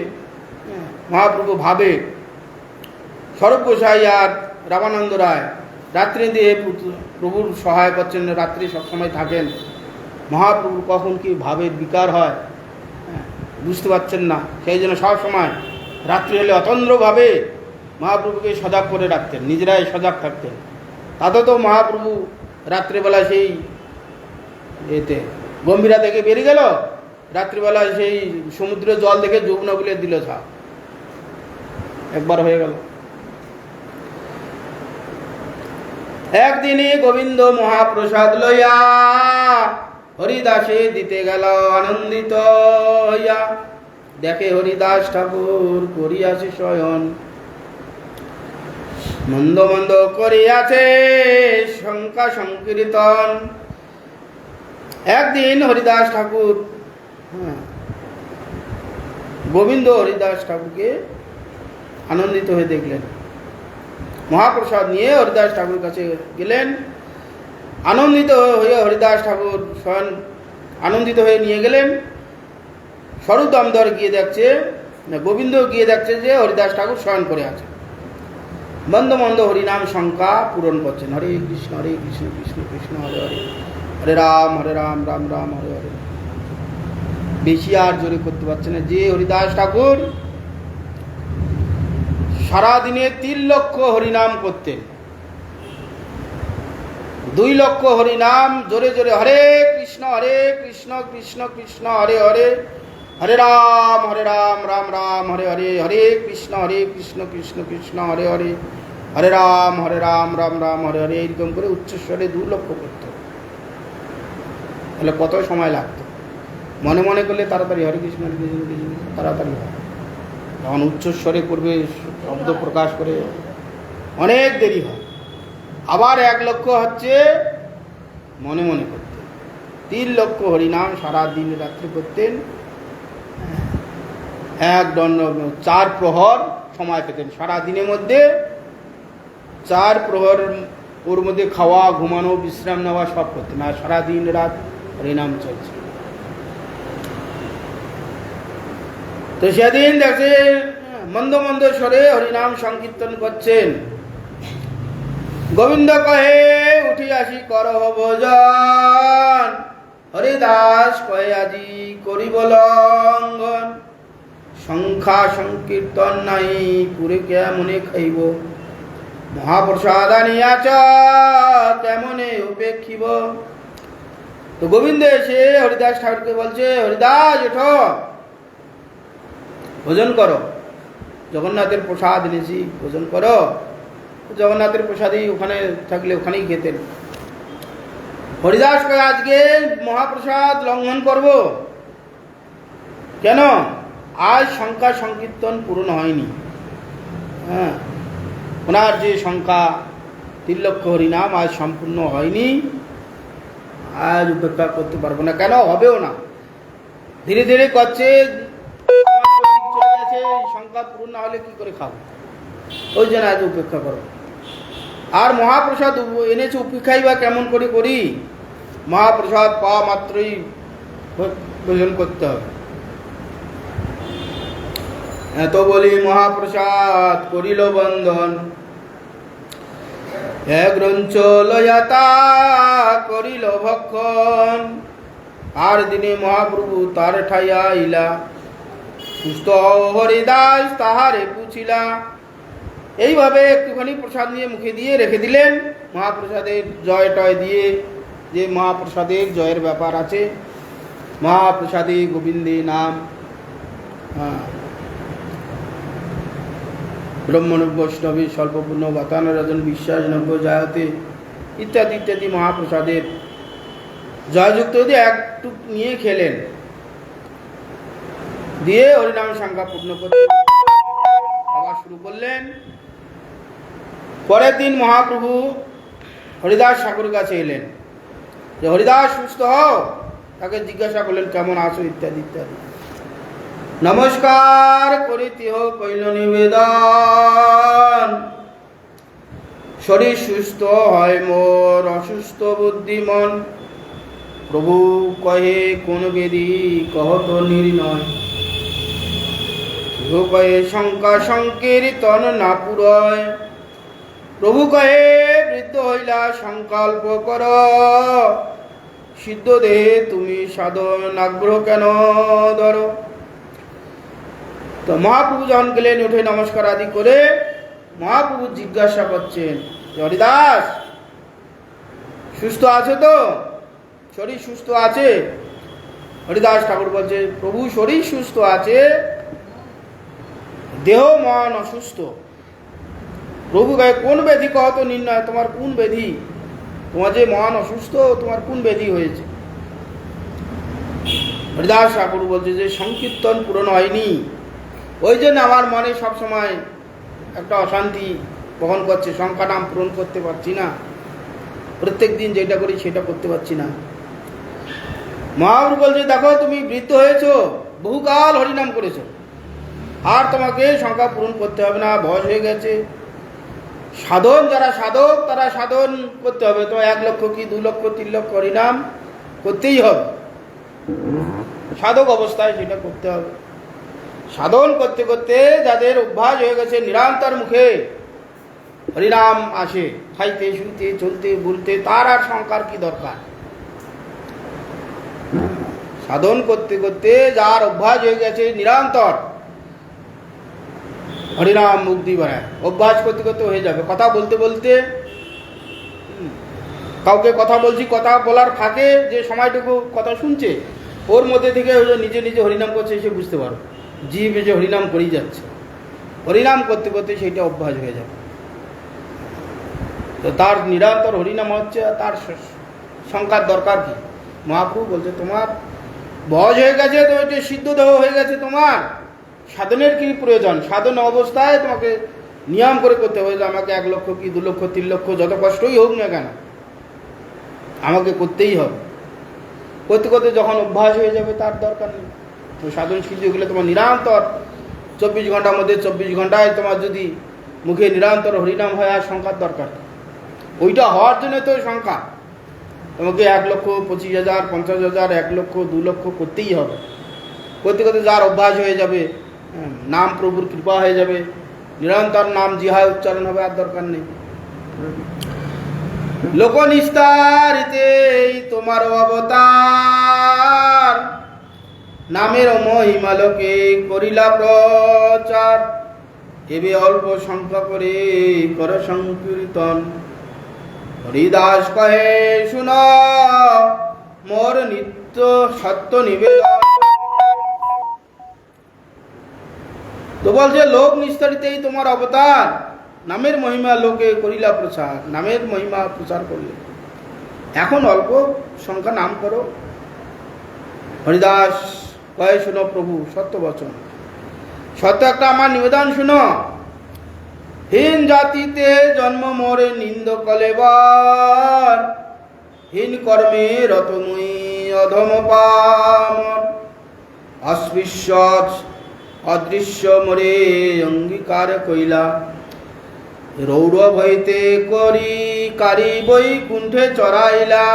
মহাপ্রভু ভাবে স্বরূপ গোসাই আর রামানন্দ রায় রাত্রি দিয়ে প্রভুর সহায় করছেন, রাত্রি সবসময় থাকেন, মহাপ্রভু কখন কি ভাবের বিকার হয় বুঝতে পারছেন না, সেই জন্য সবসময় রাত্রি হলে অতন্দ্রভাবে মহাপ্রভুকে সজাগ করে রাখতেন, নিজেরাই সজাগ থাকতেন। তাতে তো মহাপ্রভু রাত্রিবেলা সেই এতে গম্ভীরা থেকে বেরিয়ে গেল, রাত্রিবেলা সেই সমুদ্রের জল দেখে যমুনা বলে দিল, ছা একবার হয়ে গেল। একদিনে গোবিন্দ মহাপ্রসাদ লইয়া হরিদাসে দিতে গেল আনন্দিত হইয়া, দেখে হরিদাস ঠাকুর করিয়াছে শয়ন, মন্দ মন্দ করিয়াছে শঙ্কা সংকীর্তন। একদিন হরিদাস ঠাকুর, গোবিন্দ হরিদাস ঠাকুরকে আনন্দিত হয়ে দেখলেন, মহাপ্রসাদ নিয়ে হরিদাস ঠাকুর কাছে গেলেন, আনন্দিত হয়ে হরিদাস ঠাকুর স্বয়ং আনন্দিত হয়ে নিয়ে গেলেন। স্বরূপ দামোদর গিয়ে দেখছে, গোবিন্দ গিয়ে দেখছে যে হরিদাস ঠাকুর শয়ন করে আছে, মন্দ মন্দ হরিনাম সংখ্যা পূরণ করছেন, হরে কৃষ্ণ কৃষ্ণ কৃষ্ণ হরে হরে, হরে রাম রাম রাম হরে হরে। বেশি আর জোরে করতে পারছে না। যে হরিদাস ঠাকুর সারাদিনে 3 লক্ষ হরিনাম করতেন, 2 লক্ষ হরিনাম জোরে জোরে, হরে কৃষ্ণ কৃষ্ণ কৃষ্ণ হরে হরে, হরে রাম রাম রাম হরে হরে, হরে কৃষ্ণ কৃষ্ণ কৃষ্ণ হরে হরে, হরে রাম রাম রাম হরে হরে, এইরকম করে উচ্চস্বরে 2 লক্ষ করত। তাহলে কত সময় লাগতো? মনে মনে করলে তাড়াতাড়ি হরে কৃষ্ণ তাড়াতাড়ি হয়, যখন উচ্চস্বরে করবে, শব্দ প্রকাশ করে, অনেক দেরি হয়। আবার 1 লক্ষ হচ্ছে মনে মনে করতেন, 3 লক্ষ হরিনাম সারা দিন রাত্রি করতেন। 1 দণ্ড 4 প্রহর সময় পেতেন সারা দিনের মধ্যে, 4 প্রহর, ওর মধ্যে খাওয়া ঘুমানো বিশ্রাম নেওয়া সব করতেন, আর সারা দিন রাত হরিনাম চলছে। তো সেদিন দেখছে মন্দ মন্দ স্বরে হরিনাম সংকীর্তন করছেন। গোবিন্দ কহে উঠি আসি করহ ভোজন, হরিদাস কহে আজি করিব লঙ্ঘন, সংখ্যা সংকীর্তন নাই পুরে কেমনে খাইব, মহাপ্রসাদ আনিয়াছ কেমনে উপেক্ষিব। তো গোবিন্দ এসে হরিদাস ঠাকুরকে বলছে, হরিদাস ওঠো, ভোজন করো, জগন্নাথের প্রসাদ এনেছি, ভোজন করো। জগন্নাথের প্রসাদই ওখানে থাকলে ওখানেই খেতেন। হরিদাস কয় আজকে মহাপ্রসাদ লঙ্ঘন করব কেন? আজ সংখ্যা সংকীর্তন পূরণ হয়নি। হ্যাঁ, ওনার যে সংখ্যা 3 লক্ষ হরিনাম আজ সম্পূর্ণ হয়নি, আজ উপেক্ষা করতে পারবো না, কেন হবেও না। ধীরে ধীরে করছে, চলে গেছে, সংখ্যা পূরণ না হলে কি করে খাবো, ওই জন্য আজ উপেক্ষা করো। আর মহাপ্রসাদ এনেছে, উপেক্ষাই বা কেমন করে করি? মহাপ্রসাদ পাওয়া মাত্রই ভোজন করতে হবে। এত বলি মহাপ্রসাদ করিল বন্ধন, এক গ্রঞ্চ লয়াতা করিল ভক্ষণ। আর দিনে মহাপ্রভু তার ঠাইয়া আইলা, সুস্থ হরিদাস তাহারে পুছিলা। এইভাবে একটুখানি প্রসাদ নিয়ে মুখে দিয়ে রেখে দিলেন। মহাপ্রসাদের জয় টয় দিয়ে, যে মহাপ্রসাদের জয়ের ব্যাপার আছে, মহাপ্রসাদে গোবিন্দে নাম, ব্রহ্মণ বৈষ্ণবী স্বল্পপূর্ণ বাতানরাজন বিশ্বাস নব্য জায়তে ইত্যাদি ইত্যাদি মহাপ্রসাদের জয়যুক্ত যদি একটু নিয়ে খেলেন, দিয়ে হরিনাম সংখ্যা পূর্ণ করতে আবার শুরু করলেন। পরের দিন মহাপ্রভু হরিদাস ঠাকুরের কাছে এলেন, যে হরিদাস সুস্থ হও। তাকে জিজ্ঞাসা করলেন কেমন আছো ইত্যাদি ইত্যাদি। নমস্কার করিতে হোক কইল নিবেদন, শরীর সুস্থ হয় মোর অসুস্থ বুদ্ধি মন। প্রভু কহে কোন বেদি কহত নির্ণয়, প্রভু কহে শঙ্কা সংকীর্তন না পুরয়। প্রভু কহে বৃদ্ধ হইলা সংকল্প কর, সিদ্ধ দেহে তুমি সাধন আগ্রহ কেন ধরো। তো মহাপ্রভু যখন গেলেন, উঠে নমস্কার আদি করে মহাপ্রভু জিজ্ঞাসা করছেন, হরিদাস সুস্থ আছে তো, শরীর সুস্থ আছে? হরিদাস ঠাকুর বলছে, প্রভু শরীর সুস্থ আছে, দেহ মন অসুস্থ। প্রভু কহে কোন ব্যাধি কত নির্ণয়, তোমার কোন ব্যাধি? তোমার যে মন অসুস্থ, তোমার কোন ব্যাধি হয়েছে? হরিদাস ঠাকুর বলছে যে সংকীর্তন পূরণ হয়নি, ওই জন্য আমার মনে সবসময় একটা অশান্তি বহন করছে, সংখ্যা নাম পূরণ করতে পারছি না, প্রত্যেক দিন যেটা করি সেটা করতে পারছি না। মহাপ্রভু বলছে দেখো তুমি বৃদ্ধ হয়েছো, বহুকাল হরিনাম করেছো, আর তোমাকে সংখ্যা পূরণ করতে হবে না, বয়স হয়ে গেছে। সাধন যারা সাধক তারা সাধন করতে হবে, তো 1 লক্ষ কি 2 লক্ষ 3 লক্ষ হরিনাম করতেই হবে, সাধক অবস্থায় সেটা করতে হবে। সাধন করতে করতে যাদের অভ্যাস হয়ে গেছে, নিরন্তর মুখে হরিনাম আসে, খাইতে শুইতে চলতে বলতে, তার আর সংখ্যার কি দরকার? সাধন করতে করতে যার অভ্যাস হয়ে গেছে নিরন্তর হরিনাম মুক্তি বাড়ায়, অভ্যাস করতে করতে হয়ে যাবে। কথা বলতে বলতে, কাউকে কথা বলছি, কথা বলার ফাঁকে যে সময়টুকু কথা শুনছে, ওর মধ্যে থেকে নিজে নিজে হরিনাম করছে, সে বুঝতে পারো জীব যে হরিনাম করেই যাচ্ছে। হরিনাম করতে করতে সেইটা অভ্যাস হয়ে যাবে। তো তার নিরন্তর হরিনাম হচ্ছে, তার সংখ্যার দরকার কি? মহাপ্রভু বলছে তোমার বয়স হয়ে গেছে, তো এটা সিদ্ধ দেহ হয়ে গেছে, তোমার সাধনের কি প্রয়োজন? সাধন অবস্থায় তোমাকে নিয়ম করে করতে হবে, যে আমাকে 1 লক্ষ কি 2 লক্ষ 3 লক্ষ যত কষ্টই হোক না কেন আমাকে করতেই হবে। করতে করতে যখন অভ্যাস হয়ে যাবে তার দরকার নেই। তো সাধন সিদ্ধি গেলে তোমার নিরন্তর 24 ঘন্টার মধ্যে 24 ঘন্টায় তোমার যদি মুখে নিরন্তর হরিনাম হয়, আর সংখ্যার দরকার, ওইটা হওয়ার জন্য তো সংখ্যা। তোমাকে 1 লক্ষ 25,000 50,000 1 লক্ষ 2 লক্ষ করতেই হবে। করতে করতে যার অভ্যাস হয়ে যাবে, নাম প্রভুর কৃপা হয়ে যাবে, নিরন্তর নাম জিহায় উচ্চারণ হবে, আর দরকার নেই। লোক নিস্তারিতে তোমার অবতার, নামের মহিমা লোকে করিলা প্রচার। এবে অল্প সংখ্যা করে কর সংকীর্তন, হরিদাস কহে শুন মোর নিত্য সত্য নিবেদন। তো বলছে লোক নিস্তারিতেই তোমার অবতার, নামের মহিমা লোকে করিলা প্রচার, নামের মহিমা প্রচার করলে, এখন অল্প সংখ্যা নাম করো। হরিদাস কয়ে শুনো প্রভু সত্য বচন, সত্য একটা আমার নিবেদন শুনো। হীন জাতিতে জন্ম মোরে নিন্দ কলেবার, হীন কর্মে রতময়ী অধম পামর অস্পৃশ্য অদৃশ্য মোরে অঙ্গীকার কইলা রৌরব হইতে করি কারি বৈকুণ্ঠে চড়াইলা।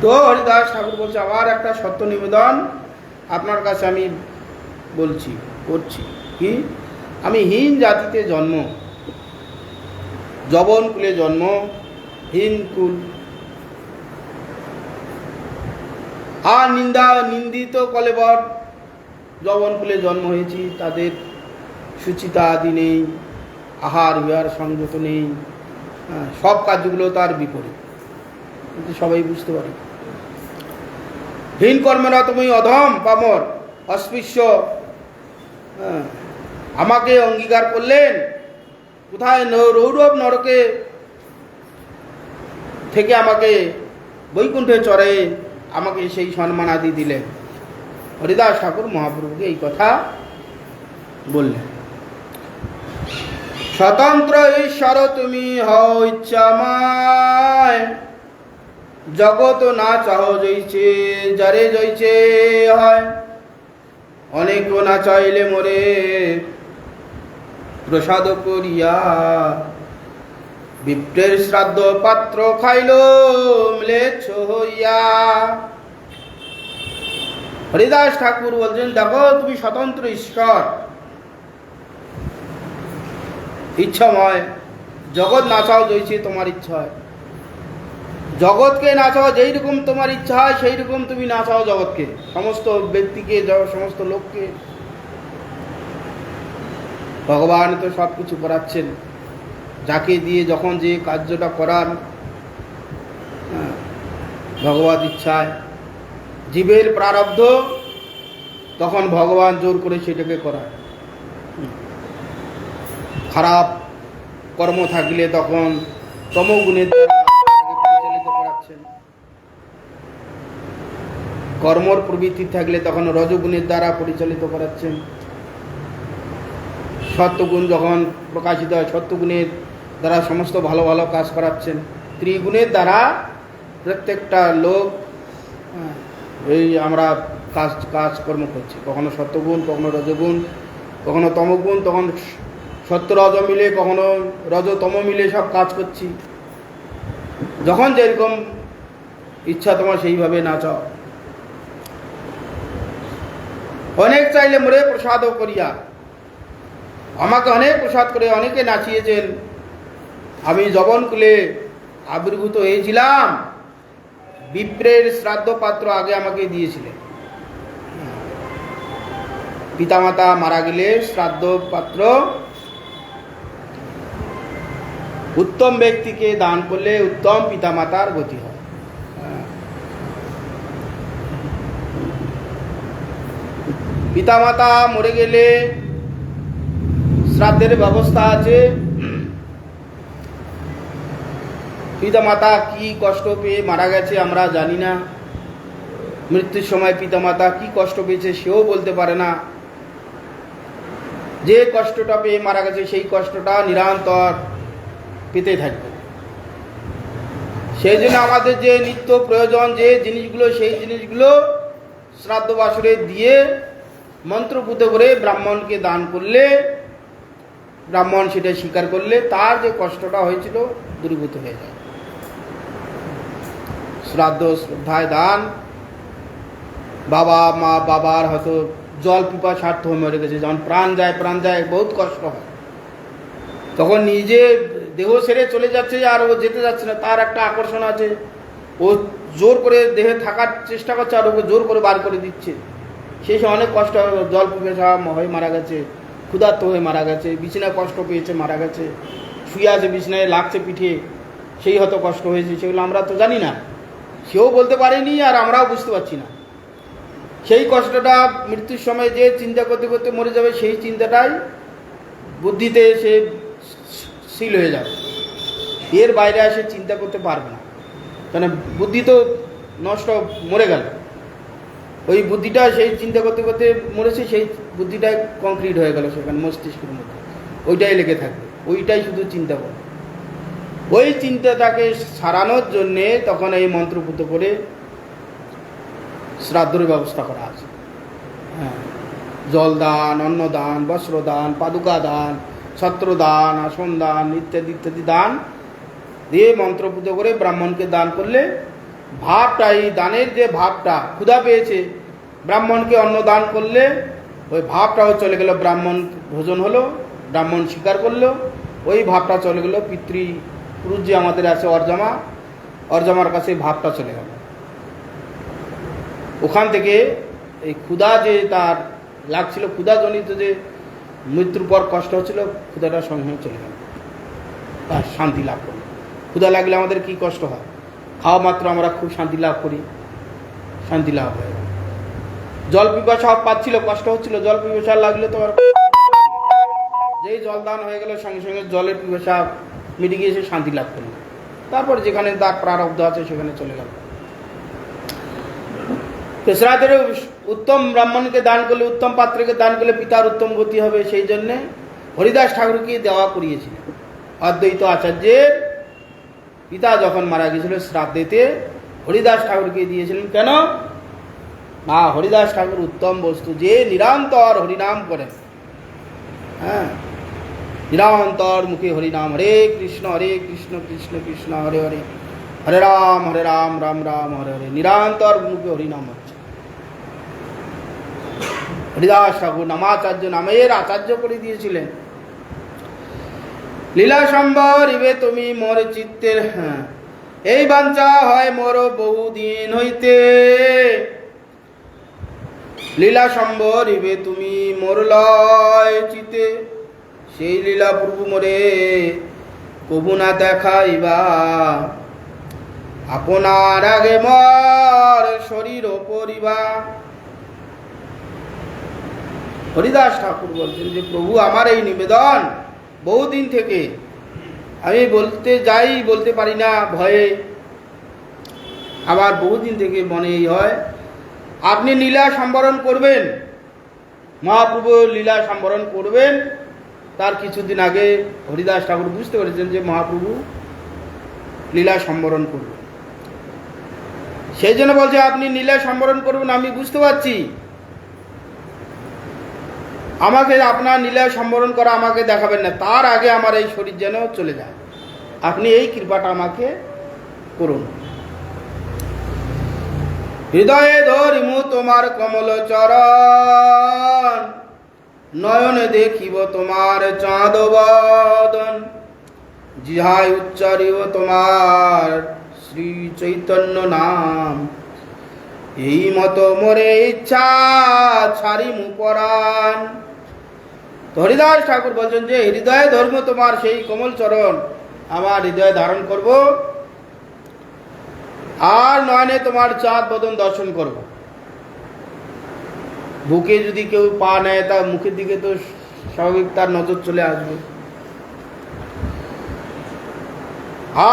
তো হরিদাস ঠাকুর বলছে, আবার একটা সত্য নিবেদন আপনার কাছে আমি বলছি করছি কি, আমি হীন জাতিতে জন্ম, যবন কুলে জন্ম, হীন কুল, আর নিন্দিত কলেবর যবন কুলে জন্ম হয়েছি, তাদের সুচিতা আদি নেই, আহার বিহার সংযত নেই, সব কাজগুলো তার বিপরীত, কিন্তু সবাই বুঝতে পারে। হীন কর্মেরা তুমি অধম পামর অস্পৃশ্য, আমাকে অঙ্গীকার করলেন কোথায়, রৌরব নরকে থেকে আমাকে বৈকুণ্ঠে চড়ে আমাকে সেই সম্মান আদি দিলেন। হরিদাস ঠাকুর মহাপ্রভুকে এই কথা বললেন। স্বতন্ত্র ঈশ্বর তুমি হও ইচ্ছাময়, জগৎ না চাহ জইছে যারে জইছে হয়, অনেক না চাইলে মোরে প্রসাদ করিয়া, বিপ্রের শ্রাদ্ধ পাত্র খাইল ম্লেচ্ছ হইয়া। হরিদাস ঠাকুর বলছেন, দেখো তুমি স্বতন্ত্র ঈশ্বর, ইচ্ছাময়, জগৎ নাচাও জইছে তোমার ইচ্ছা হয়, জগৎকে নাচাও যেই রকম তোমার ইচ্ছা হয় সেই রকম তুমি নাচাও জগৎকে, সমস্ত ব্যক্তিকে, সমস্ত লোককে। ভগবান তো সব কিছু করাচ্ছেন, যাকে দিয়ে যখন যে কার্যটা করার ভগবত ইচ্ছায়, জীবের প্রারব্ধ, তখন ভগবান জোর করে সেটাকে করায়। খারাপ কর্ম থাকলে তখন তমগুণের দ্বারা পরিচালিত করাচ্ছেন, কর্মর প্রবৃত্তি থাকলে তখন রজগুণের দ্বারা পরিচালিত করাচ্ছেন, সত্যগুণ যখন প্রকাশিত হয় সত্যগুণের দ্বারা সমস্ত ভালো ভালো কাজ করাচ্ছেন, ত্রিগুণের দ্বারা প্রত্যেকটা লোক এই আমরা কাজকর্ম করছি, কখনো সত্যগুণ, কখনো রজগুণ, কখনো তমগুণ, তখন সত্য রজ মিলে, কখনো রজ তম মিলে সব কাজ করছি। যখন যেরকম ইচ্ছা তোমার সেইভাবে নাচাও। অনেক চাইলে মোরে প্রসাদও করিয়া, আমাকে অনেক প্রসাদ করে অনেকে নাচিয়েছেন, আমি যবনকুলে আবির্ভূত হয়েছিলাম, বিপ্রের শ্রাদ্ধ পাত্র আগে আমাকে দিয়েছিলেন। পিতামাতা মারা গেলে শ্রাদ্ধ পাত্র উত্তম ব্যক্তিকে দান করলে উত্তম পিতামাতার গতি হয়। পিতামাতা মরে গেলে শ্রাদ্ধের ব্যবস্থা আছে। পিতামাতা কি কষ্ট পেয়ে মারা গেছে আমরা জানি না, মৃত্যুর সময় পিতামাতা কি কষ্ট পেয়েছে সেও বলতে পারে না। যে কষ্টটা পেয়ে মারা গেছে সেই কষ্টটা নিরন্তর পেতে থাকবে। সেই জন্য আমাদের যে নিত্য প্রয়োজন যে জিনিসগুলো, সেই জিনিসগুলো শ্রাদ্ধ বাসরে দিয়ে মন্ত্রপুত করে ব্রাহ্মণকে দান করলে, ব্রাহ্মণ সেটা স্বীকার করলে তার যে কষ্টটা হয়েছিল দূরীভূত হয়ে যায়। শ্রাদ্ধ শ্রদ্ধায় দান, বাবা মা বাবার হয়তো জল পিপাসার্থ হয়ে মরে গেছে, যখন প্রাণ যায় বহুত কষ্ট হয়, তখন নিজে দেহ ছেড়ে চলে যাচ্ছে আর ও যেতে যাচ্ছে না, তার একটা আকর্ষণ আছে, ও জোর করে দেহে থাকার চেষ্টা করছে আর ওকে জোর করে বার করে দিচ্ছে। সেই সময় অনেক কষ্ট হয়, জল পিপাসা হয়ে মারা গেছে, ক্ষুধার্ত হয়ে মারা গেছে, বিছানায় কষ্ট পেয়েছে মারা গেছে, শুয়ে আছে বিছানায় লাগছে পিঠে, সেই হয়তো কষ্ট হয়েছে, সেগুলো আমরা তো জানি না, সেও বলতে পারেনি আর আমরাও বুঝতে পারছি না। সেই কষ্টটা মৃত্যুর সময় যে চিন্তা করতে করতে মরে যাবে, সেই চিন্তাটাই বুদ্ধিতে সে শীল হয়ে যাবে, এর বাইরে এসে চিন্তা করতে পারবে না, কারণ বুদ্ধি তো নষ্ট, মরে গেল। ওই বুদ্ধিটা সেই চিন্তা করতে করতে মরেছে, সেই বুদ্ধিটাই কংক্রিট হয়ে গেল সেখানে মস্তিষ্কের মধ্যে, ওইটাই লেগে থাকবে, ওইটাই শুধু চিন্তা করবে, ওই চিন্তাটাকে সারানোর জন্যে তখন এই মন্ত্রপুত করে শ্রাদ্ধের ব্যবস্থা করা আছে। হ্যাঁ, জলদান, অন্নদান, বস্ত্রদান, পাদুকা দান, ছত্রদান, আসন দান ইত্যাদি ইত্যাদি দান দিয়ে মন্ত্রপুত করে ব্রাহ্মণকে দান করলে ভাবটা, এই দানের যে ভাবটা, ক্ষুধা পেয়েছে, ব্রাহ্মণকে অন্ন দান করলে ওই ভাবটাও চলে গেল, ব্রাহ্মণ ভোজন হলো, ব্রাহ্মণ স্বীকার করলো, ওই ভাবটা চলে গেল পিতৃপুরুষ যে আমাদের আছে অর্জামার কাছে ভাবটা চলে গেল। ওখান থেকে এই ক্ষুধা যে তার লাগছিল, ক্ষুধাজনিত যে মৃত্যুর পর কষ্ট হচ্ছিল, ক্ষুধাটা সঙ্গে সঙ্গে চলে গেল, তার শান্তি লাভ করল। ক্ষুধা লাগলে আমাদের কি কষ্ট হয়, খাওয়া মাত্র আমরা খুব শান্তি লাভ করি, শান্তি লাভ হয়। জল পিপাসা পাচ্ছিল, কষ্ট হচ্ছিল, জল পিপাসা লাগলে তো যেই জল দান হয়ে গেল সঙ্গে সঙ্গে জলের পিপাসা মিটে গিয়েছে, শান্তি লাভ করল। তারপর যেখানে তার প্রারব্ধ আছে সেখানে চলে গেল। শ্রাদ্ধের উত্তম ব্রাহ্মণকে দান করলে, উত্তম পাত্রকে দান করলে পিতার উত্তম গতি হবে। সেই জন্যে হরিদাস ঠাকুরকে দেওয়া করিয়েছিলেন। অদ্বৈত আচার্যের পিতা যখন মারা গিয়েছিল শ্রাদ্ধেতে হরিদাস ঠাকুরকে দিয়েছিলেন। কেন না, হরিদাস ঠাকুর উত্তম বস্তু, যে নিরন্তর হরিনাম করেন। হ্যাঁ, নিরন্তর মুখে হরিনাম, হরে কৃষ্ণ কৃষ্ণ কৃষ্ণ হরে হরে, হরে রাম রাম রাম হরে হরে, নিরন্তর মুখে হরিনাম হচ্ছে। হরিদাস ঠাকুর নামাচার্য, নামের আচার্য করে দিয়েছিলেন। লীলা সম্বর ইবে তুমি মোর চিত্তের, হ্যাঁ এই বাঞ্ছা হয় মোর বহুদিন হইতে। লীলা সম্বর ইবে তুমি মোর লয় চিতে, সেই লীলা প্রভু মোরে কবু না দেখাইবা। আপনার আগে মোর শরীর পরিবা। হরিদাস ঠাকুর বলছেন যে প্রভু আমার এই নিবেদন বহুদিন থেকে আমি বলতে পারি না ভয়ে, আবার বহুদিন থেকে মনে হয় আপনি লীলা সম্বরণ করবেন, মহাপ্রভু লীলা সম্বরণ করবেন। তার কিছুদিন আগে হরিদাস ঠাকুর বুঝতে পেরেছেন যে মহাপ্রভু লীলা সম্বরণ করবেন। সেই জন্য বলছে আপনি লীলা সম্বরণ করবেন, আমি বুঝতে পারছি, আমাকে আপনার লীলা সম্বরণ করা আমাকে দেখাবেন না, তার আগে আমার এই শরীর যেন চলে যায়, আপনি এই কৃপাটা আমাকে করুন। হৃদয়ে ধরিমু তোমার কমল চরণ, নয়নে দেখিব তোমার চাঁদ বদন, জিহায় উচ্চারিব তোমার শ্রী চৈতন্য নাম। এই মতো মোরে ইচ্ছা ছাড়িমু পরাণ। হরিদাস ঠাকুর বলছেন যে হৃদয়ে ধর্ম তোমার সেই কমল চরণ আমার হৃদয়ে ধারণ করব, আর নয়নে তোমার চাঁদ বদন দর্শন করব। বুকে যদি কেউ পা নেয় তার মুখের দিকে তো স্বাভাবিক তার নজর চলে আসবে।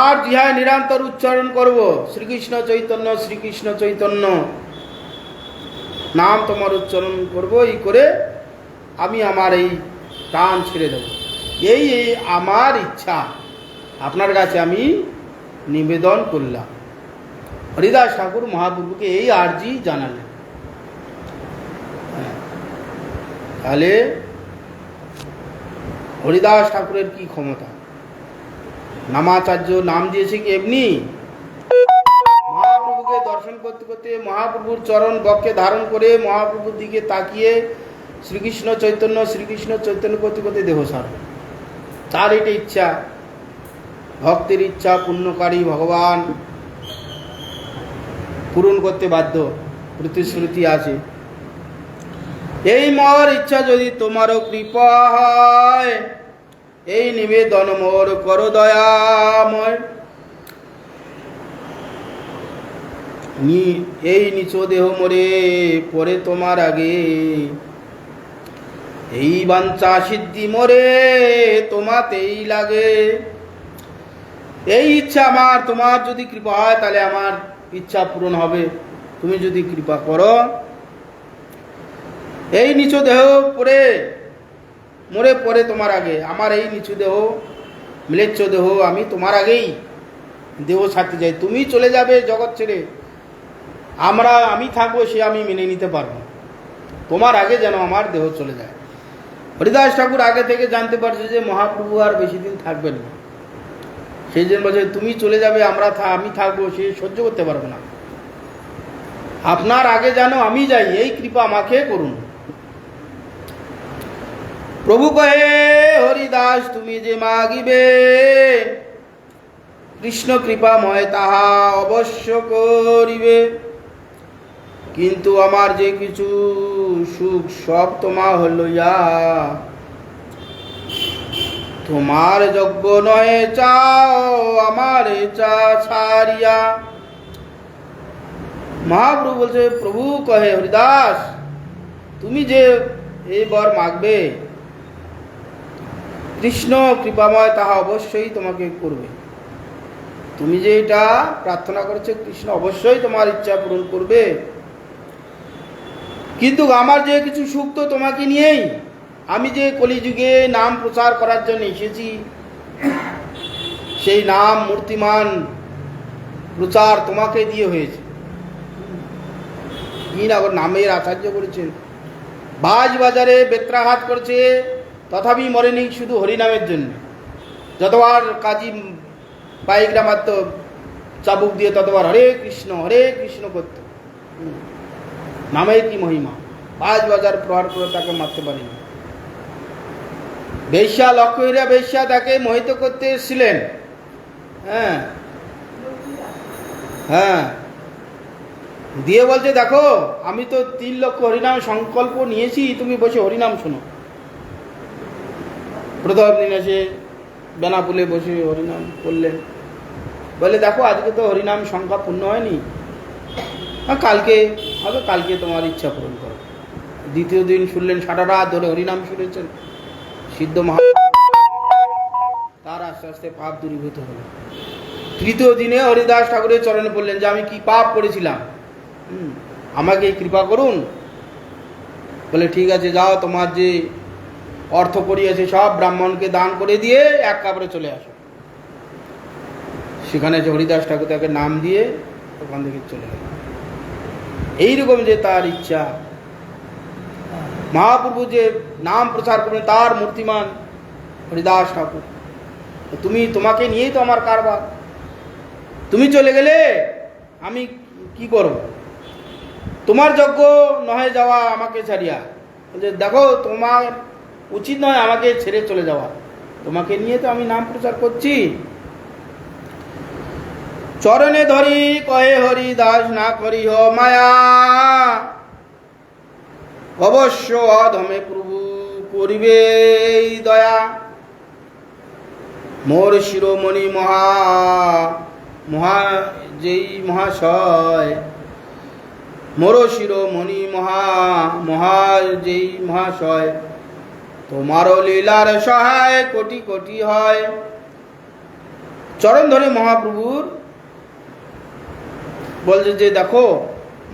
আর জিহায় নিরন্তর উচ্চারণ করব শ্রীকৃষ্ণ চৈতন্য নাম তোমার উচ্চারণ করব। এই করে আমি আমার এই প্রাণ ছেড়ে দেব, এই আমার ইচ্ছা আপনার কাছে আমি নিবেদন করলাম। হরিদাস ঠাকুর মহাপ্রভুকে এই আর্জি জানালেন। তাহলে হরিদাস ঠাকুরের কি ক্ষমতা, নামাচার্য নাম দিয়েছে কি এমনি? মহাপ্রভুকে দর্শন করতে করতে মহাপ্রভুর চরণ বক্ষে ধারণ করে মহাপ্রভুর দিকে তাকিয়ে শ্রীকৃষ্ণ চৈতন্য করতে করতে দেহ সার। তার এটা ইচ্ছা, ভক্তের ইচ্ছা পূর্ণকারী ভগবান পূরণ করতে বাধ্য, প্রতিশ্রুতি আছে। এই মোর ইচ্ছা যদি তোমারও কৃপা হয়, এই নিবেদন মোর করো দয়াময়। এই নিচ দেহ মোরে পরে তোমার আগে, এই বাঞ্ছা সিদ্ধি মোরে তোমাতেই লাগে। এই ইচ্ছা আমার, তোমার যদি কৃপা হয় তাহলে আমার ইচ্ছা পূরণ হবে, তুমি যদি কৃপা করো। এই নিচু দেহ পরে মোরে পরে তোমার আগে, আমার এই নিচু দেহ মিলেচ্ছ দেহ, আমি তোমার আগেই দেহ ছাড়তে যাই, তুমি চলে যাবে জগৎ ছেড়ে, আমি থাকবো, সে আমি মেনে নিতে পারবো, তোমার আগে যেন আমার দেহ চলে যায়। হরিদাস ঠাকুর আগে থেকে জানতে পারছে যে মহাপ্রভু আর বেশি দিন থাকবেন না, সেই জন্য বলছে তুমি চলে যাবে, আমি থাকবো, সে সহ্য করতে পারবো না, আপনার আগে যেন আমি যাই, এই কৃপা আমাকে করুন। প্রভু কহে, হরিদাস তুমি যে মাগিবে, কৃষ্ণ কৃপাময় তাহা অবশ্য করিবে, কিন্তু আমার যে কিছু সুখ সব তোমার হইয়া, তোমার যজ্ঞ নয় চাও আমার চা ছাড়িয়া। মহাপ্রভু বলছে, প্রভু কহে হরিদাস তুমি যে এই বর মাগবে, কৃষ্ণ কৃপাময় তাহা অবশ্যই তোমাকে করবে, তুমি যে এটা প্রার্থনা করেছো কৃষ্ণ অবশ্যই তোমার ইচ্ছা পূরণ করবে, কিন্তু আমার যে কিছু সুখ তো তোমাকে নিয়েই, আমি যে কলিযুগে নাম প্রচার করার জন্য এসেছি, সেই নাম মূর্তিমান প্রচার তোমাকে দিয়ে হয়েছে। আবার নামের আচার্য করেছেন, বাজ বাজারে বেত্রাঘাত করছে, তথাপি মরেনি শুধু হরিনামের জন্য, যতবার কাজী বাইকরা মারত চাবুক দিয়ে, ততবার হরে কৃষ্ণ করত। নামের কি মহিমা, বাজ বাজার প্রহার করে তাকে মারতে পারেনি। বেশ্যা লক্ষ্মীরা বেশ্যা তাকে মোহিত করতে এসেছিলেন, হ্যাঁ হ্যাঁ, দিয়ে বলছে দেখো আমি তো 3 লক্ষ হরিনাম সংকল্প নিয়েছি, তুমি বসে হরিনাম শোনো। প্রথম দিন এসে বেনাপুলে বসে হরিনাম করলেন, বলে দেখো আজকে তো হরিনাম সংখ্যা পূর্ণ হয়নি, কালকে হবে, কালকে তোমার ইচ্ছা পূরণ করো। দ্বিতীয় দিন শুনলেন, সারা রাত ধরে হরিনাম শুনেছেন, সিদ্ধ মহা, তার আস্তে আস্তে পাপ দূরীভূত হলো। তৃতীয় দিনে হরিদাস ঠাকুরের চরণে বললেন যে আমি কি পাপ করেছিলাম, আমাকে কৃপা করুন। বলে ঠিক আছে, যাও, তোমার যে অর্থ করিয়েছে সব ব্রাহ্মণকে দান করে দিয়ে এক কাপড়ে চলে আসো। সেখানে যে হরিদাস ঠাকুর তাকে নাম দিয়ে ওখান থেকে চলে গেল। এইরকম যে তার ইচ্ছা, মহাপ্রভু যে নাম প্রচার করবেন, তার মূর্তিমান হরিদাস ঠাকুর, তোমাকে নিয়েই তো আমার কারবার, তুমি চলে গেলে আমি কি করব, তোমার যজ্ঞ নহে যাওয়া আমাকে ছাড়িয়া, বলছে দেখো তোমার উচিত নয় আমাকে ছেড়ে চলে যাওয়া, তোমাকে নিয়ে তো আমি নাম প্রচার করছি। চরণে ধরি কহে হরিদাস না করিহ মায়া, অবশ্য অধমে প্রভু করিবে দয়া। মোর শিরোমণি যেই মহাশয়, মোর শিরোমণি যেই মহাশয়, তোমারও লীলার সহায় কোটি কোটি হয়। চরণ ধরে মহাপ্রভুর বলছে যে দেখো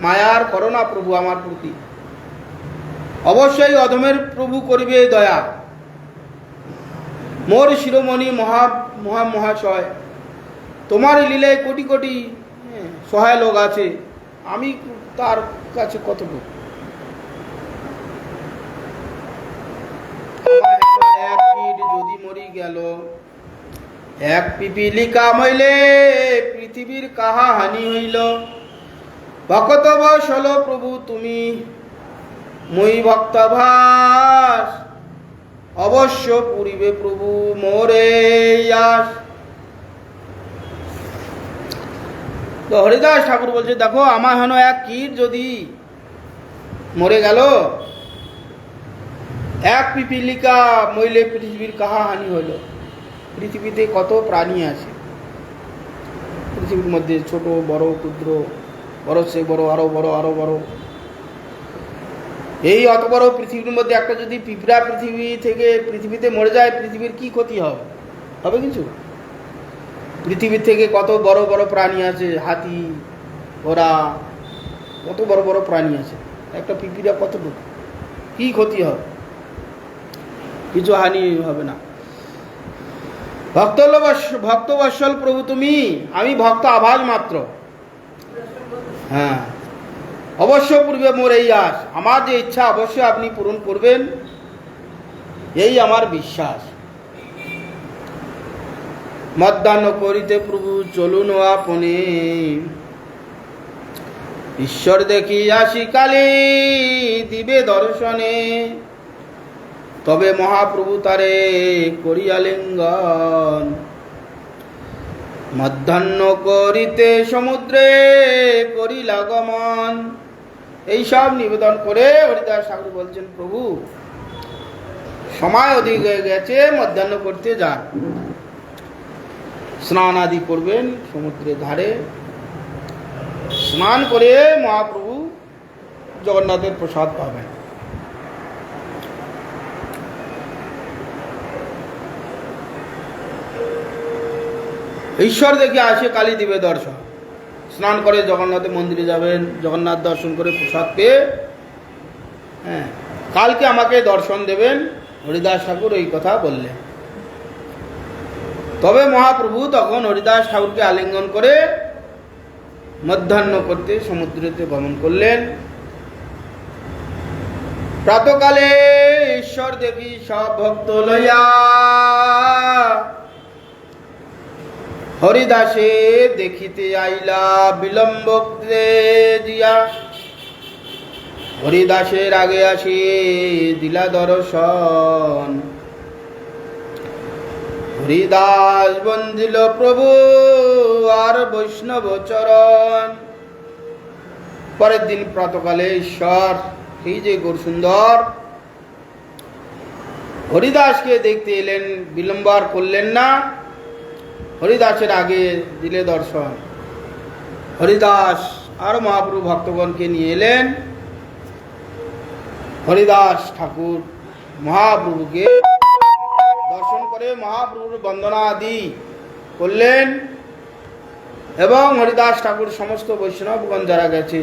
মায়ার করো না প্রভু আমার প্রতি, অবশ্যই অধমের প্রভু করিবে দয়া। মোর শিরোমণি মহাশয়, তোমার লীলায় কোটি কোটি সহায় লোক আছে, আমি তার কাছে কতটুকু। এক কীট যদি মরি গেল, এক পিপিলিকা মইলে পৃথিবীর কাহা হানি হইল। ভকত বসল প্রভু তুমি মই ভক্তভাস, অবশ্য পুরিবে প্রভু মোরে আস। তো হরিদাস ঠাকুর বলছে দেখো আমার হেন এক কীট যদি মরে গেল, এক পিপিলিকা মইলে পৃথিবীর কাহা হানি হইল। পৃথিবীতে কত প্রাণী আছে, পৃথিবীর মধ্যে ছোট বড় ক্ষুদ্র, বড় সে বড়, আরো বড় আরো বড়। এই অত বড় পৃথিবীর মধ্যে একটা যদি পিঁপড়া পৃথিবীতে মরে যায়, পৃথিবীর কি ক্ষতি হবে? হবে কিছু? পৃথিবীর থেকে কত বড় বড় প্রাণী আছে, হাতি ঘোড়া, কত বড় বড় প্রাণী আছে, একটা পিঁপড়া কতটুকু, কি ক্ষতি হবে? কিছু হানি হবে না। ভক্তবৎসল প্রভু তুমি, আমি ভক্ত আভাস মাত্র। হ্যাঁ, অবশ্য পূর্বে মোর এই আস, আমার যে ইচ্ছা অবশ্যই আপনি পূরণ করবেন, এই আমার বিশ্বাস। মধ্যাহ্ন করিতে প্রভু চলুন আপনি, ঈশ্বর দেখি আসি কালী দিবে দর্শনে। তবে মহাপ্রভু তারে করিয়া লিঙ্গন, মধ্যাহ্ন করিতে সমুদ্রে করিলা গমন। এইসব নিবেদন করে হরিদাস ঠাকুর বলছেন, প্রভু সময় অধিক হয়ে গেছে, মধ্যাহ্ন করতে যান, স্নান আদি করবেন সমুদ্রের ধারে। স্নান করে মহাপ্রভু জগন্নাথের প্রসাদ পাবেন। ঈশ্বর দেখে আসে কালী দিবে দর্শন। স্নান করে জগন্নাথের মন্দিরে যাবেন, জগন্নাথ দর্শন করে প্রসাদ পেয়ে হ্যাঁ কালকে আমাকে দর্শন দেবেন। হরিদাস ঠাকুর এই কথা বললেন। তবে মহাপ্রভু তখন হরিদাস ঠাকুরকে আলিঙ্গন করে মধ্যাহ্ন করতে সমুদ্রেতে গমন করলেন। প্রাতকালে ঈশ্বর দেখি সব ভক্ত লইয়া, হরিদাসে দেখিতে আইলা বিলম্ব দিয়া। হরিদাসের আগে আসি দিলা দর্শন, হরিদাস বন্দিল প্রভু আর বৈষ্ণব চরণ। পরের দিন প্রাতকালে ঈশ্বর এই যে গৌর সুন্দর হরিদাসকে দেখতে এলেন, বিলম্ব আর করলেন না, হরিদাসের আগে দিলে দর্শন। হরিদাস আর মহাপ্রভু ভক্তগণকে নিয়ে এলেন। হরিদাস ঠাকুর মহাপ্রভুকে দর্শন করে মহাপ্রভুর বন্দনা আদি করলেন এবং হরিদাস ঠাকুর সমস্ত বৈষ্ণবগণ যারা গেছে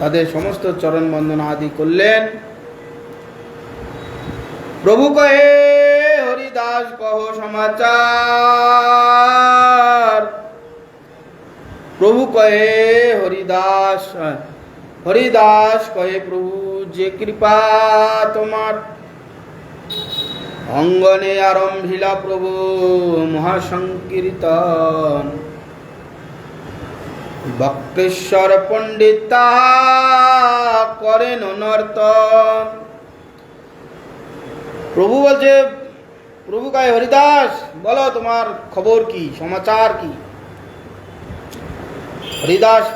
তাদের সমস্ত চরণ বন্দনা আদি করলেন। প্রভু কহে হরিদাস কহ সমাচার, প্রভু কহে হরিদাস, হরিদাস কহে প্রভু যে কৃপা তোমার, অঙ্গনে আরম্ভিলা প্রভু মহাসংকীর্তন। বক্তেশ্বর পণ্ডিত তাহা করেন নর্তন। প্রভু বলছে, প্রভু কয় হরিদাস বলো তোমার খবর কি, সমাচার কি? হরিদাস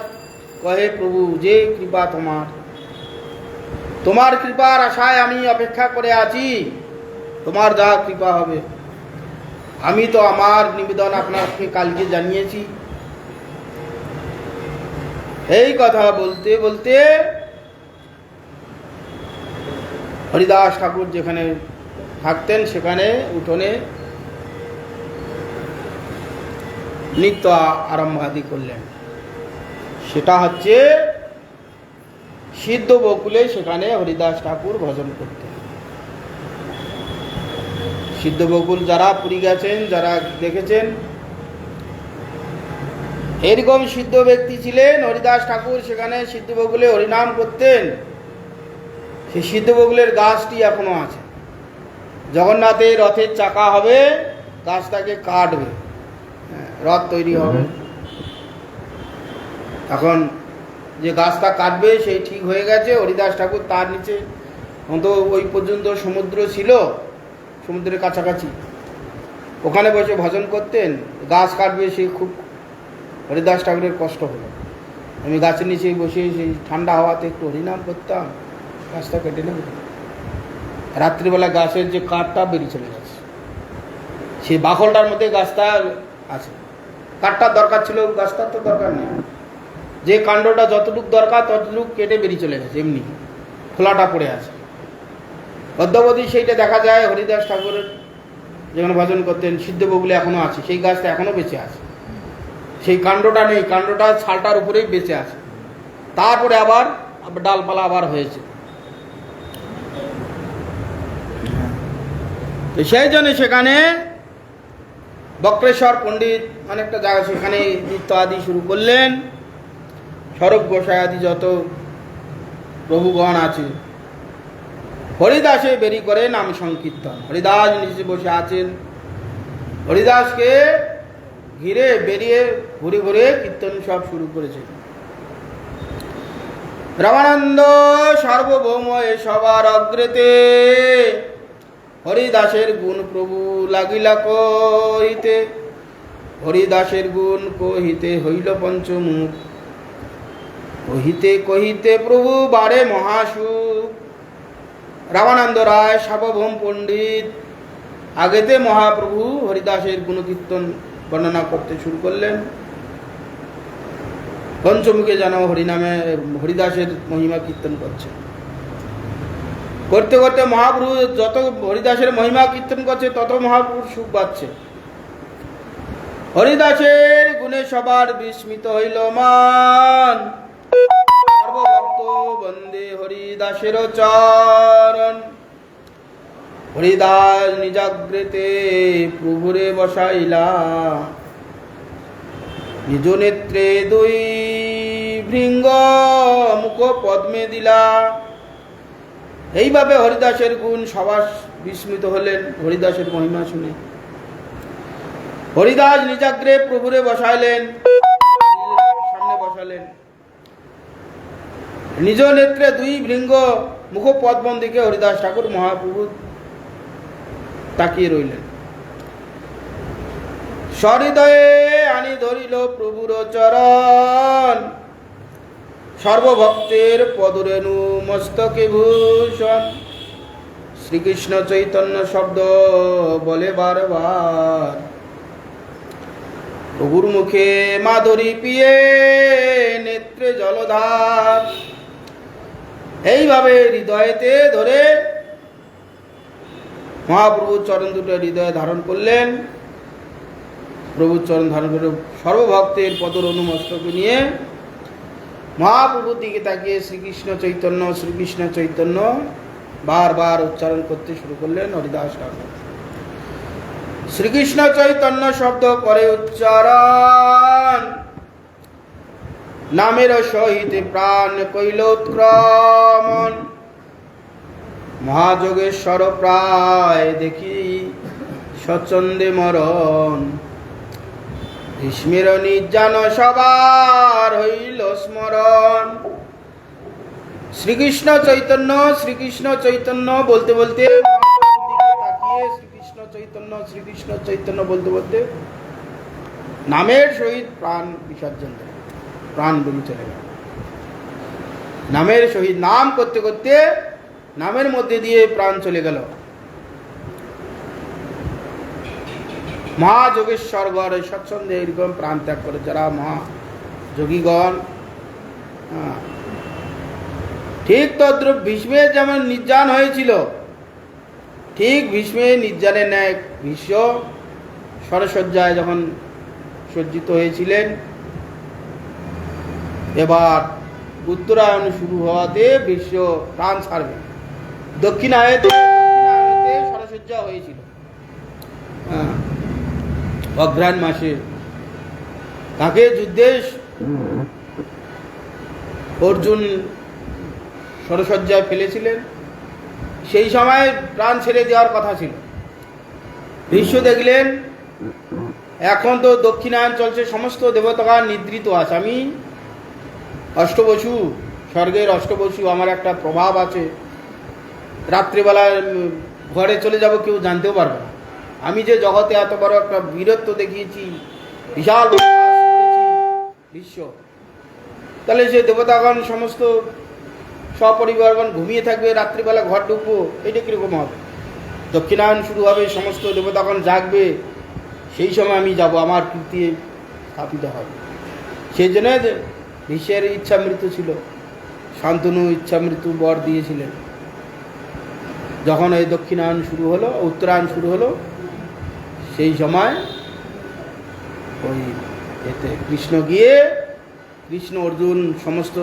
কহে প্রভু যে কৃপা তোমার, তোমার কৃপার আশায় আমি অপেক্ষা করে আছি, তোমার যা কৃপা হবে। আমি তো আমার নিবেদন আপনাকে কালকে জানিয়েছি। এই কথা বলতে বলতে হরিদাস ঠাকুর যেখানে থাকতেন সেখানে উঠোনে নৃত্য আরম্ভ আদি করলেন। সেটা হচ্ছে সিদ্ধ বকুলে, সেখানে হরিদাস ঠাকুর ভজন করতেন। সিদ্ধ বকুল যারা পুরী গেছেন, যারা দেখেছেন, এরকম সিদ্ধ ব্যক্তি ছিলেন হরিদাস ঠাকুর। সেখানে সিদ্ধ বকুলে হরিনাম করতেন। সেই সিদ্ধ বকুলের গাছটি এখনো আছে। জগন্নাথের রথের চাকা হবে, গাছটাকে কাটবে, রথ তৈরি হবে। এখন যে গাছটা কাটবে সেই ঠিক হয়ে গেছে। হরিদাস ঠাকুর তার নিচে অন্তত ওই পর্যন্ত সমুদ্র ছিল, সমুদ্রের কাছাকাছি, ওখানে বসে ভজন করতেন। গাছ কাটবে, সে খুব হরিদাস ঠাকুরের কষ্ট হলো। আমি গাছের নিচে বসে সেই ঠান্ডা হাওয়াতে একটু হরিনাম করতাম, গাছটা কেটে নেব। রাত্রিবেলা গাছের যে কাঠটা বেরিয়ে চলে গেছে, সেই বাকলটার মধ্যে গাছটা আছে। কাঠটার দরকার ছিল, গাছটার তো দরকার নেই। যে কাণ্ডটা যতটুক দরকার ততটুক কেটে বেরিয়ে চলে গেছে, এমনি খোলাটা পড়ে আছে। অদ্যাবধি সেইটা দেখা যায়। হরিদাস ঠাকুরের যেখানে ভজন করতেন সিদ্ধ বকুলে এখনো আছে, সেই গাছটা এখনো বেঁচে আছে। সেই কাণ্ডটা নেই, কাণ্ডটা ছালটার উপরেই বেঁচে আছে। তারপরে আবার ডালপালা আবার হয়েছে। তো সেই জন্য সেখানে বক্রেশ্বর পণ্ডিত অনেকটা জায়গা সেখানে নৃত্য আদি শুরু করলেন। স্বরূপ গোসাই আদি যত প্রভুগণ আছে, হরিদাসে বেরি করে নাম সংকীর্তন। হরিদাস নিচে বসে আছেন, হরিদাসকে ঘিরে বেরিয়ে ঘুরে ঘুরে কীর্তন সব শুরু করেছে। রামানন্দ সার্বভৌম এ সবার অগ্রেতে, হরিদাসের গুণ প্রভু লাগিলা কহিতে, হরিদাসের গুণ কহিতে হইল পঞ্চমুখ, কহিতে কহিতে প্রভু বারে মহাসুখ। রামানন্দ রায় সার্বভৌম পণ্ডিত আগেতে মহাপ্রভু হরিদাসের গুণকীর্তন বর্ণনা করতে শুরু করলেন। পঞ্চমুখে যেন হরিনামে হরিদাসের মহিমা কীর্তন করছে। করতে করতে মহাপ্রভু যত হরিদাসের মহিমা কীর্তন করছে তত মহাপ্রভুর সুখ পাচ্ছে। হরিদাসের গুণে সবার বিস্মিত হইল মান, সর্বভক্ত বন্দে হরিদাসের চরণ। হরিদাস নিজাগ্রেতে প্রভুরে বসাইলা, নিজ নেত্রে দুই ভৃঙ্গ মুখ পদ্মে দিলা। এইভাবে হরিদাসের গুণ সবার বিস্মিত হলেন হরিদাসের মহিমা শুনে। হরিদাস নিজাগ্রে প্রভুরে বসাইলেন, সামনে বসালেন, নিজ নেত্রে দুই ভৃঙ্গ মুখ পদ্ম দিকে হরিদাস ঠাকুর মহাপ্রভু তাকিয়ে রইলেন। সহৃদয়ে আনি ধরিল প্রভুর চরণ, সর্বভক্তের পদরেণু মস্তকে ভূষণ। শ্রীকৃষ্ণ চৈতন্য শব্দ বলে বারবার, প্রভুর মুখে মাধুরী পিয়ে নেত্রে জলধার। এইভাবে হৃদয়েতে ধরে মহাপ্রভুর চরণ দুটো হৃদয়ে ধারণ করলেন। প্রভুর চরণ ধারণ করে সর্বভক্তের পদর অনুমস্তকে নিয়ে মহাপ্রভুর দিকে তাকিয়ে শ্রীকৃষ্ণ চৈতন্য বারবার উচ্চারণ করতে শুরু করলেন হরিদাস ঠাকুর। শ্রীকৃষ্ণ চৈতন্য শব্দ করে উচ্চারণ, নামের সহিত প্রাণ কইল উৎক্রমণ। মহাযোগেশ্বর প্রায় দেখি স্বচ্ছন্দে মরণ, ভীষ্মের নির্জান সবার হইল স্মরণ। শ্রীকৃষ্ণ চৈতন্য বলতে বলতে তাকিয়ে শ্রীকৃষ্ণ চৈতন্য বলতে বলতে নামের সহিত প্রাণ বিসর্জন দেয়, প্রাণ বেরিয়ে চলে গেল। নামের সহিত নাম করতে করতে নামের মধ্যে দিয়ে প্রাণ চলে গেল। মহাযোগেশ্বরগণ এই সৎসন্ধে এরকম প্রাণ ত্যাগ করে যারা মহাযোগীগণ। ঠিক তদ্রূপ ভীষ্মের যেমন নির্যান হয়েছিল, ঠিক ভীষ্মের নির্যানের ন্যায় ভীষ্ম সরসজ্জায় যখন সজ্জিত হয়েছিলেন, এবার উত্তরায়ণ শুরু হওয়াতে ভীষ্ম প্রাণ ছাড়বে। দক্ষিণায়তে সরসজ্জা হয়েছিল অঘ্রাণ মাসে, তাকে যুদ্ধে অর্জুন সরসজ্জায় ফেলেছিলেন। সেই সময় প্রাণ ছেড়ে দেওয়ার কথা ছিল। ভীষ্ম দেখলেন এখন তো দক্ষিণায়ন চলছে, সমস্ত দেবতাগণ নিদ্রিত আছে, আমি অষ্টবসু, স্বর্গের অষ্টবসু, আমার একটা প্রভাব আছে, রাত্রিবেলায় ঘরে চলে যাব, কেউ জানতেও পারবে না। আমি যে জগতে এত বড় একটা বীরত্ব দেখিয়েছি, বিশাল বিশ্ব, তাহলে সে দেবতাগণ সমস্ত সপরিবারগণ ঘুমিয়ে থাকবে, রাত্রিবেলা ঘর ঢুকবো, এটা কীরকম হবে? দক্ষিণায়ন শুরু হবে, সমস্ত দেবতাগণ জাগবে, সেই সময় আমি যাব, আমার কীর্তি স্থাপিত হবে। সেই জন্য ভীষ্মের ইচ্ছা মৃত্যু ছিল, শান্তনু ইচ্ছা মৃত্যু বর দিয়েছিলেন। যখন এই দক্ষিণায়ন শুরু হলো, উত্তরায়ণ শুরু হলো, সেই সময় ওই এতে কৃষ্ণ অর্জুন সমস্ত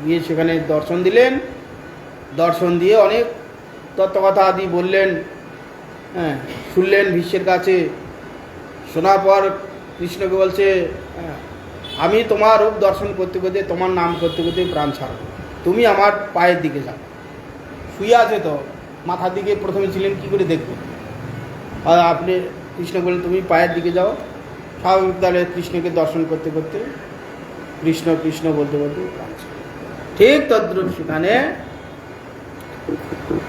গিয়ে সেখানে দর্শন দিলেন। দর্শন দিয়ে অনেক তত্ত্বকথা আদি বললেন। হ্যাঁ, শুনলেন ভীষ্মের কাছে। শোনার পর কৃষ্ণকে বলছে, আমি তোমার রূপ দর্শন করতে করতে, তোমার নাম করতে করতে প্রাণ ছাড়ব, তুমি আমার পায়ের দিকে যাও। শুয়ে আছে তো, মাথার দিকে প্রথমে ছিলেন, কী করে দেখবে? আর আপনি কৃষ্ণ বললেন তুমি পায়ের দিকে যাও। স্বাভাবিক তাহলে কৃষ্ণকে দর্শন করতে করতে, কৃষ্ণ কৃষ্ণ বলতে বলতে প্রাণ ছাড়ব। ঠিক তদ্রুপ সেখানে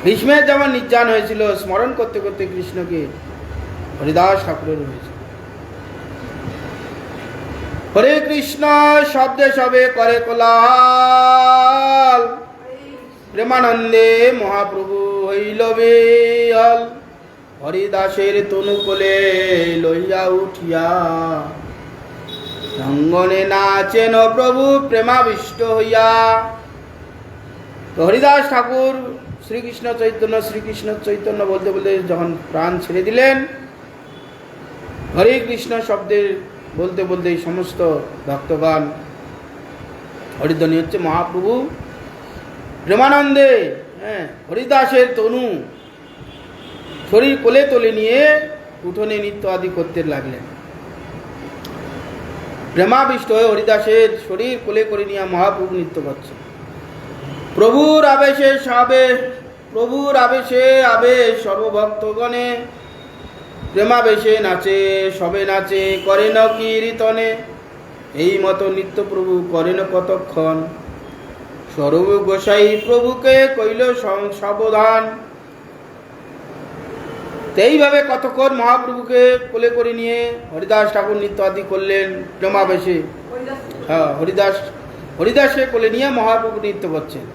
ভীষ্মের যেমন নির্যান হয়েছিল, স্মরণ করতে করতে কৃষ্ণকে হরিদাস ঠাকুরের হয়েছে। হরে কৃষ্ণ শব্দে সবে করে কোলাহল, প্রেমানন্দে মহাপ্রভু হইল বেহাল। হরিদাসের তনু কোলে লইয়া উঠিয়া, অঙ্গনে নাচেন প্রভু প্রেমাবিষ্ট হইয়া। তো হরিদাস ঠাকুর শ্রীকৃষ্ণ চৈতন্য বলতে বলতে যখন প্রাণ ছেড়ে দিলেন, হরে কৃষ্ণ শব্দের বলতে বলতে এই সমস্ত ভক্তগণ হরিধ্বনি হচ্ছে মহাপ্রভু প্রেমানন্দে, হরিদাসের তনু শরীর কোলে তোলে নিয়ে উঠোনে নৃত্য আদি করতে লাগলেন। প্রেমাবিষ্ট হয়ে হরিদাসের শরীর কোলে করে নিয়ে মহাপ্রভু নৃত্য করছে। প্রভুর আবেশে আবেশ সর্বভক্তগণে, প্রেমাবেশে নাচে সবে নাচে, করেন কীর্তনে। এই মতো নিত্য প্রভু করেন কতক্ষণ, স্বরূপ গোসাই প্রভুকে কইল সাবধান। এইভাবে কতক্ষণ মহাপ্রভুকে কোলে করে নিয়ে হরিদাস ঠাকুর নৃত্য আদি করলেন প্রেমাবেশে। হ্যাঁ, হরিদাসকে কোলে নিয়ে মহাপ্রভু নৃত্য করছেন।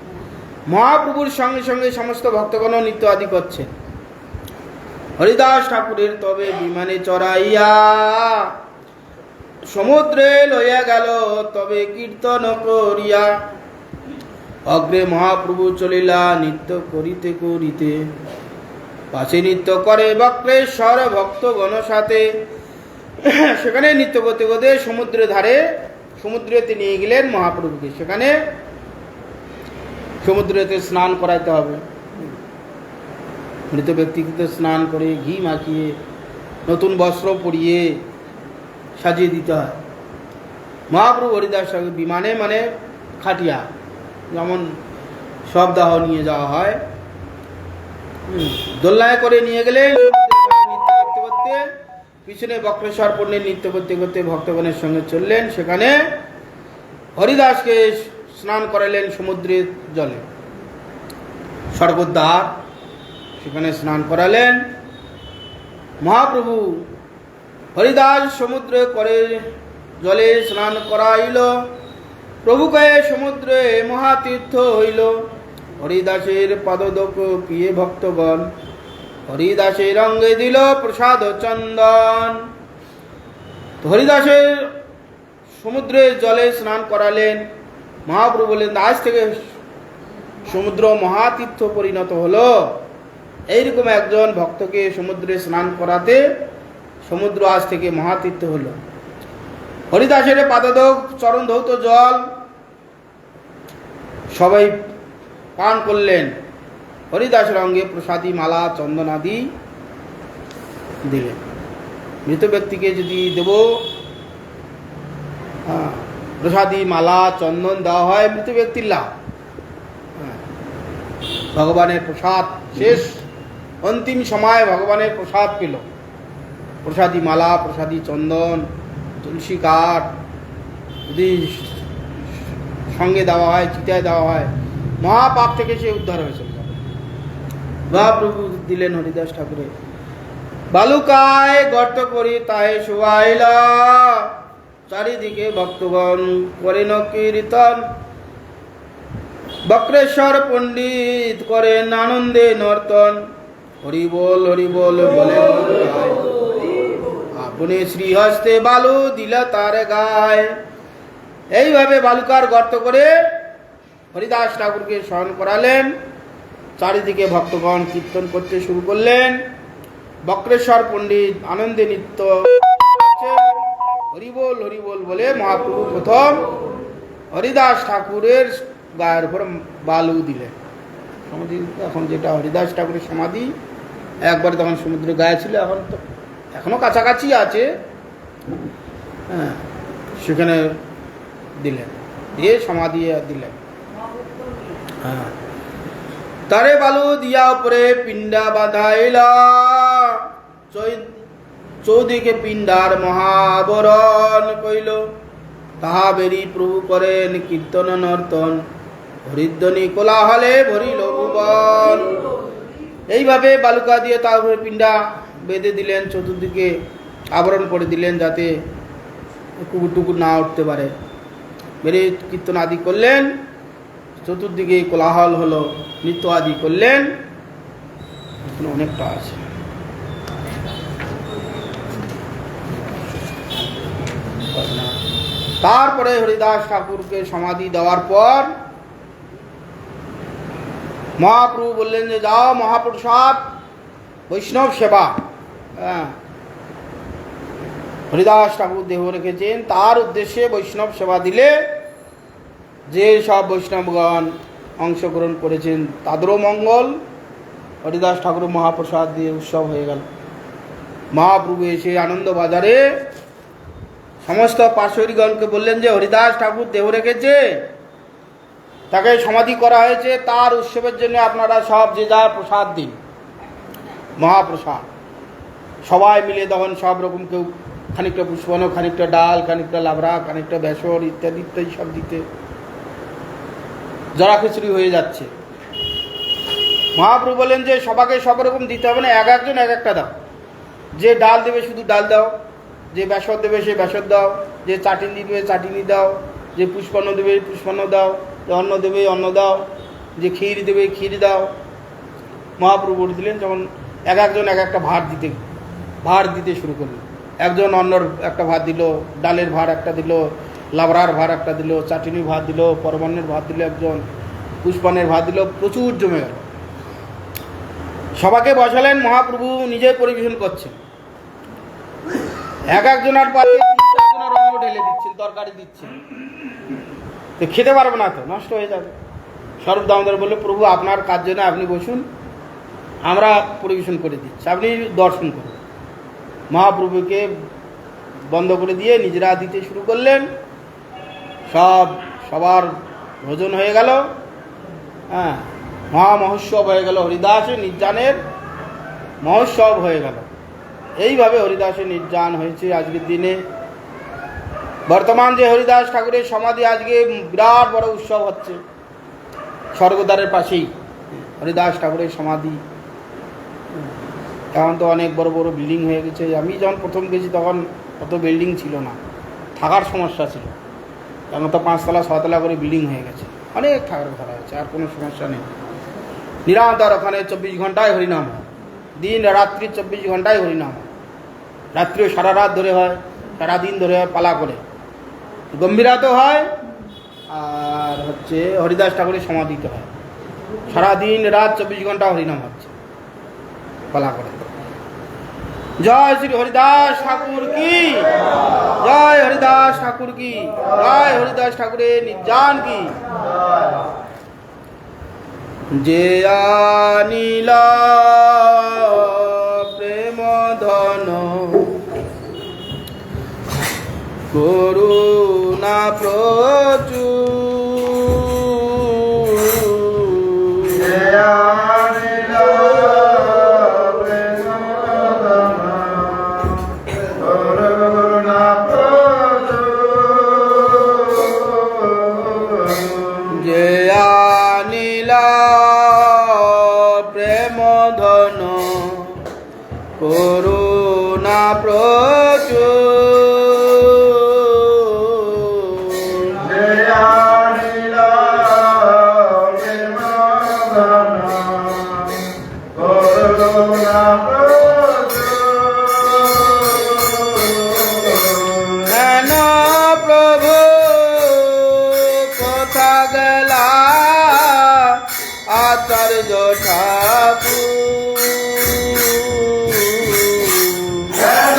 মহাপ্রভুর সঙ্গে সঙ্গে সমস্ত ভক্তগণ নৃত্য আদি করছেন। হরিদাস ঠাকুরের তবে বিমানে চড়াইয়া, সমুদ্রে লইয়া গেল তবে কীর্তন করিয়া। অগ্রে মহাপ্রভু চলিলা নৃত্য করিতে করিতে, পাশে নৃত্য করে বক্রেশ্বর ভক্তগণ সাথে। সেখানে নৃত্য করতে করতে সমুদ্রের ধারে, সমুদ্রেতে নিয়ে গেলেন মহাপ্রভুকে। সেখানে সমুদ্রেতে স্নান করাইতে হবে। মৃত ব্যক্তিকে স্নান করে ঘি মাখিয়ে নতুন বস্ত্র পরিয়ে সাজিয়ে দিতে হয়। মহাপ্রভু হরিদাস বিমানে মানে খাটিয়া, যেমন শবদাহ নিয়ে যাওয়া হয়, দোলনায় করে নিয়ে গেলে নৃত্য করতে করতে, পিছনে বক্রেশ্বর পণ্যের নৃত্য করতে করতে ভক্তগণের সঙ্গে চললেন। সেখানে হরিদাসকে স্নান করালেন সমুদ্রের জলে, স্বর্গদ্বার, সেখানে স্নান করালেন। মহাপ্রভু হরিদাস সমুদ্রে করে জলে স্নান করাইল, প্রভুকে সমুদ্রে মহাতীর্থ হইল। হরিদাসের পাদদক পিয়ে ভক্তগণ, হরিদাসের অঙ্গে দিল প্রসাদ চন্দন। হরিদাসের সমুদ্রের জলে স্নান করালেন। মহাপ্রভু বললেন আজ থেকে সমুদ্র মহাতীর্থ পরিণত হলো। এইরকম একজন ভক্তকে সমুদ্রে স্নান করাতে সমুদ্র আজ থেকে মহাতীর্থ হলো। হরিদাসের পাদদক চরণ ধৌত জল সবাই পান করলেন। হরিদাসের অঙ্গে প্রসাদী মালা চন্দন আদি দিলেন। মৃত ব্যক্তিকে যদি দেব প্রসাদী মালা চন্দন দেওয়া হয়, মৃত ব্যক্তির লাভ। ভগবানের প্রসাদ শেষ অন্তিম সময় ভগবানের প্রসাদ পেল। প্রসাদী মালা, প্রসাদী চন্দন, তুলসী কাঠ যদি সঙ্গে দেওয়া হয়, চিতায় দেওয়া হয়, মহাপাপ থেকে সে উদ্ধার হয়েছে। মহাপ্রভু দিলেন হরিদাস ঠাকুরের। বালুকায় গর্ত করি তাই শোয়াইলা, চারিদিকে ভক্তগণ করেন কীর্তন। বক্রেশ্বর পণ্ডিত করেন আনন্দে নর্তন। হরি বল বলে আপনি শ্রীহস্তে বালু দিলা তার গায়। এইভাবে বালুকার গর্ত করে হরিদাস ঠাকুরকে স্মরণ করালেন। চারিদিকে ভক্তগণ কীর্তন করতে শুরু করলেন। বক্রেশ্বর পণ্ডিত আনন্দে নৃত্য হরি বল বলে মহাপ্রভু প্রথম হরিদাস ঠাকুরের গায়ের উপর বালু দিলেন। সমাধি এখন যেটা হরিদাস ঠাকুরের সমাধি, একবারে তখন সমুদ্র গায়ে ছিল, এখন তো এখনও কাছাকাছি আছে। হ্যাঁ, সেখানে দিলেন, দিয়ে সমাধি দিলেন। হ্যাঁ, তারে বালু দিয়া উপরে পিণ্ডা বাঁধাইলা, চৌদিকে পিণ্ডার মহাবরণ কইল। তাহা বেরি প্রভু করেন কীর্তন নর্তন, হরিধ্বনি কোলাহলে ভরিল ভুবন। এইভাবে বালুকা দিয়ে তার উপরে পিণ্ডা বেঁধে দিলেন, চতুর্দিকে আবরণ করে দিলেন যাতে কুকুর টুকুর না উঠতে পারে। বেরে কীর্তন আদি করলেন, চতুর্দিকে কোলাহল হলো, নৃত্য আদি করলেন। অনেকটা আছে। তারপরে হরিদাস ঠাকুরকে সমাধি দেওয়ার পর মহাপ্রভু বললেন যে যাও মহাপ্রসাদ বৈষ্ণব সেবা। হ্যাঁ, হরিদাস ঠাকুর দেহ রেখেছেন, তার উদ্দেশ্যে বৈষ্ণব সেবা দিলে যে সব বৈষ্ণবগণ অংশগ্রহণ করেছেন তাদেরও মঙ্গল। হরিদাস ঠাকুর মহাপ্রসাদ দিয়ে উৎসব হয়ে গেল। মহাপ্রভু এসে আনন্দ বাজারে সমস্ত পার্শ্বরীগণকে বললেন যে হরিদাস ঠাকুর দেহ রেখেছে, তাকে সমাধি করা হয়েছে, তার উৎসবের জন্য আপনারা সব যে যার প্রসাদ দিন, মহাপ্রসাদ। সবাই মিলে তখন সব রকম, কেউ খানিকটা পুষ্পন, খানিকটা ডাল, খানিকটা লাবড়া, খানিকটা বেসর ইত্যাদি ইত্যাদি সব দিতে জড়া খিচুড়ি হয়ে যাচ্ছে। মহাপ্রভু বলেন যে সবাকে সব রকম দিতে হবে না, এক একজন এক একটা দাও। যে ডাল দেবে শুধু ডাল দাও, যে বেসর দেবে সে বেসর দাও, যে চাটনি দেবে চাটনি দাও, যে পুষ্পান্ন দেবে পুষ্পান্ন দাও, যে অন্ন দেবে অন্ন দাও, যে ক্ষীর দেবে ক্ষীর দাও। মহাপ্রভু বলে দিলেন, যখন এক একজন এক একটা ভার দিতে শুরু করলো। একজন অন্নর একটা ভাত দিল, ডালের ভার একটা দিল, লাবড়ার ভার একটা দিল, চাটনির ভাত দিল, পরমান্নের ভাত দিল, একজন পুষ্পানের ভাত দিল, প্রচুর জমে গেল। সবাকে বসালেন, মহাপ্রভু নিজে পরিবেশন করছেন। এক একজনের পাতে অন্ন ঢেলে দিচ্ছেন, তরকারি দিচ্ছেন, তো খেতে পারবে না, তো নষ্ট হয়ে যাবে। স্বরূপ দামোদর বলল, প্রভু আপনার কাজ জন্য আপনি বসুন, আমরা পরিবেশন করে দিচ্ছি, আপনি দর্শন করুন। মহাপ্রভুকে বন্ধ করে দিয়ে নিজেরা দিতে শুরু করলেন। সবার ভোজন হয়ে গেল। হ্যাঁ, মহামহোৎসব হয়ে গেল, হরিদাসের নির্যানের মহোৎসব হয়ে গেল। এইভাবে হরিদাসের নির্যান হয়েছে আজকের দিনে। বর্তমান যে হরিদাস ঠাকুরের সমাধি, আজকে বিরাট বড় উৎসব হচ্ছে স্বর্গদ্বারের পাশেই হরিদাস ঠাকুরের সমাধি। এখন তো অনেক বড় বড় বিল্ডিং হয়ে গেছে। আমি যখন প্রথম গেছি তখন অত বিল্ডিং ছিল না, থাকার সমস্যা ছিল। এখন তো 5 তলা 6 তলা করে বিল্ডিং হয়ে গেছে, অনেক থাকার ঘর হয়েছে, আর কোনো সমস্যা নেই। নিরন্তর ওখানে 24 ঘন্টায় হরিনাম হয়, দিন রাত্রি 24 ঘন্টায় হরিনাম হয়। রাত্রিও সারা রাত ধরে হয়, সারাদিন ধরে হয়, পালা করে গম্ভীরাতো হয়। আর হচ্ছে হরিদাস ঠাকুরের সমাধিতে হয়, সারাদিন রাত 24 ঘন্টা হরিনাম হচ্ছে, পালা করে। জয় শ্রী হরিদাস ঠাকুর কি জয়, হরিদাস ঠাকুর কি জয়, হরিদাস ঠাকুরের নির্যান কি। যে আনিলা প্রেম ধন, করুণা প্রচুর, করুণা প্রচুর, হেন প্রভু কোথা গেলা আচার্য ঠাকুর, হেন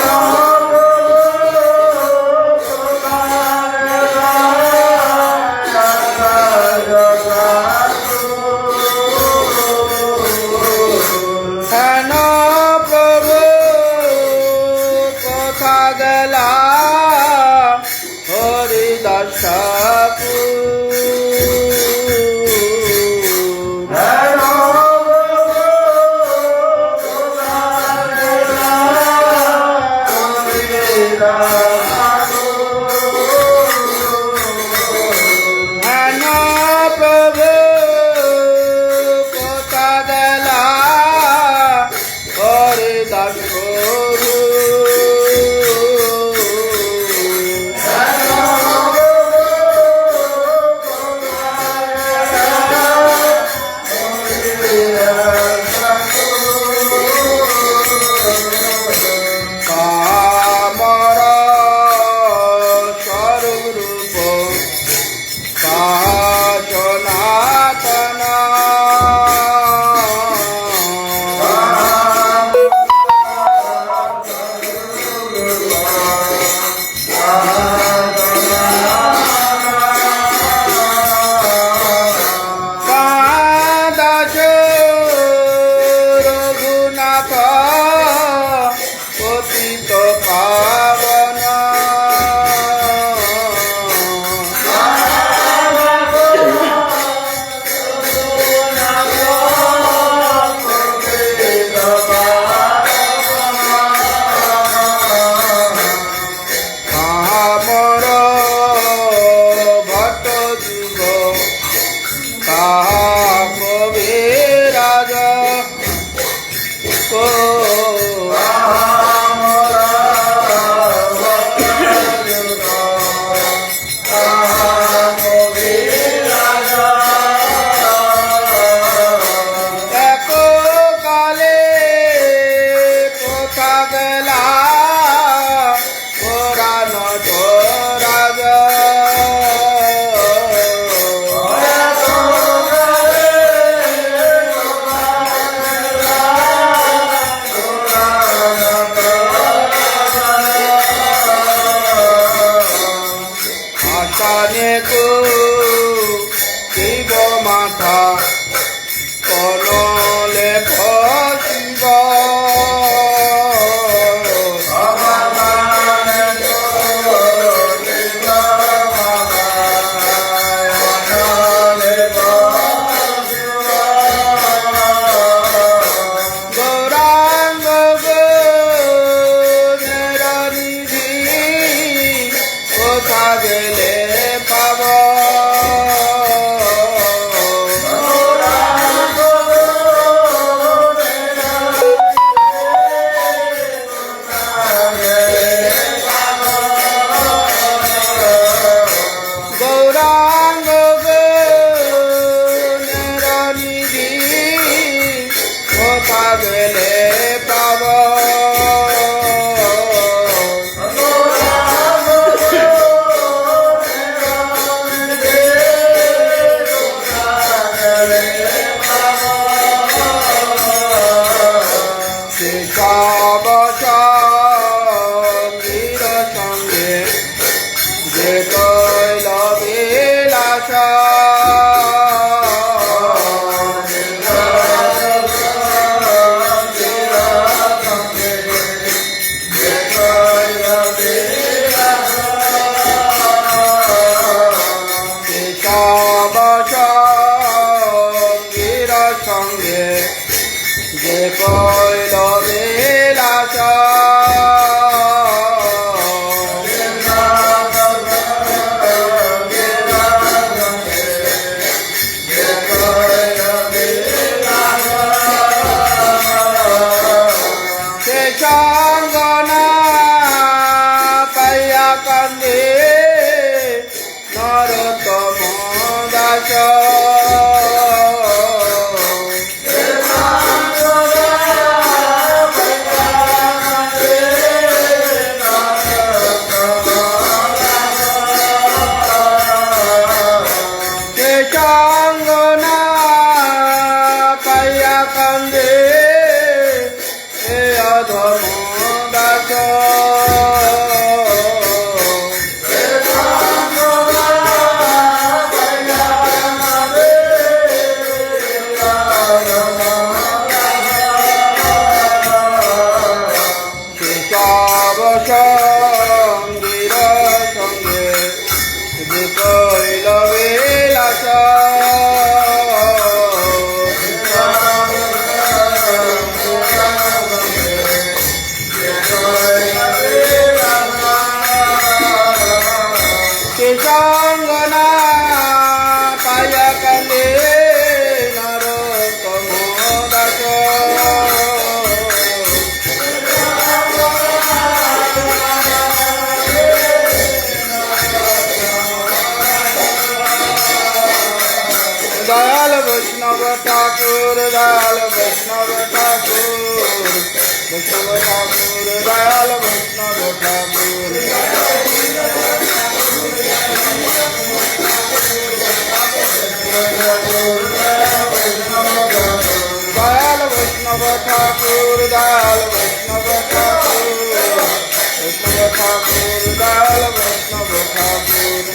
এ সঙ্গ না পাইয়া কালে নরোত্তম দাস দয়াল বৈষ্ণব ঠাকুর দয়াল বৈষ্ণব ঠাকুর বৈষ্ণব ঠাকুর দয়াল বৈষ্ণব ঠাকুর দয়াল বৈষ্ণব ঠাকুর দয়াল বৈষ্ণব ঠাকুর বৈষ্ণব ঠাকুর দয়াল বৈষ্ণব ঠাকুর দয়াল বৈষ্ণব ঠাকুর দয়াল বৈষ্ণব ঠাকুর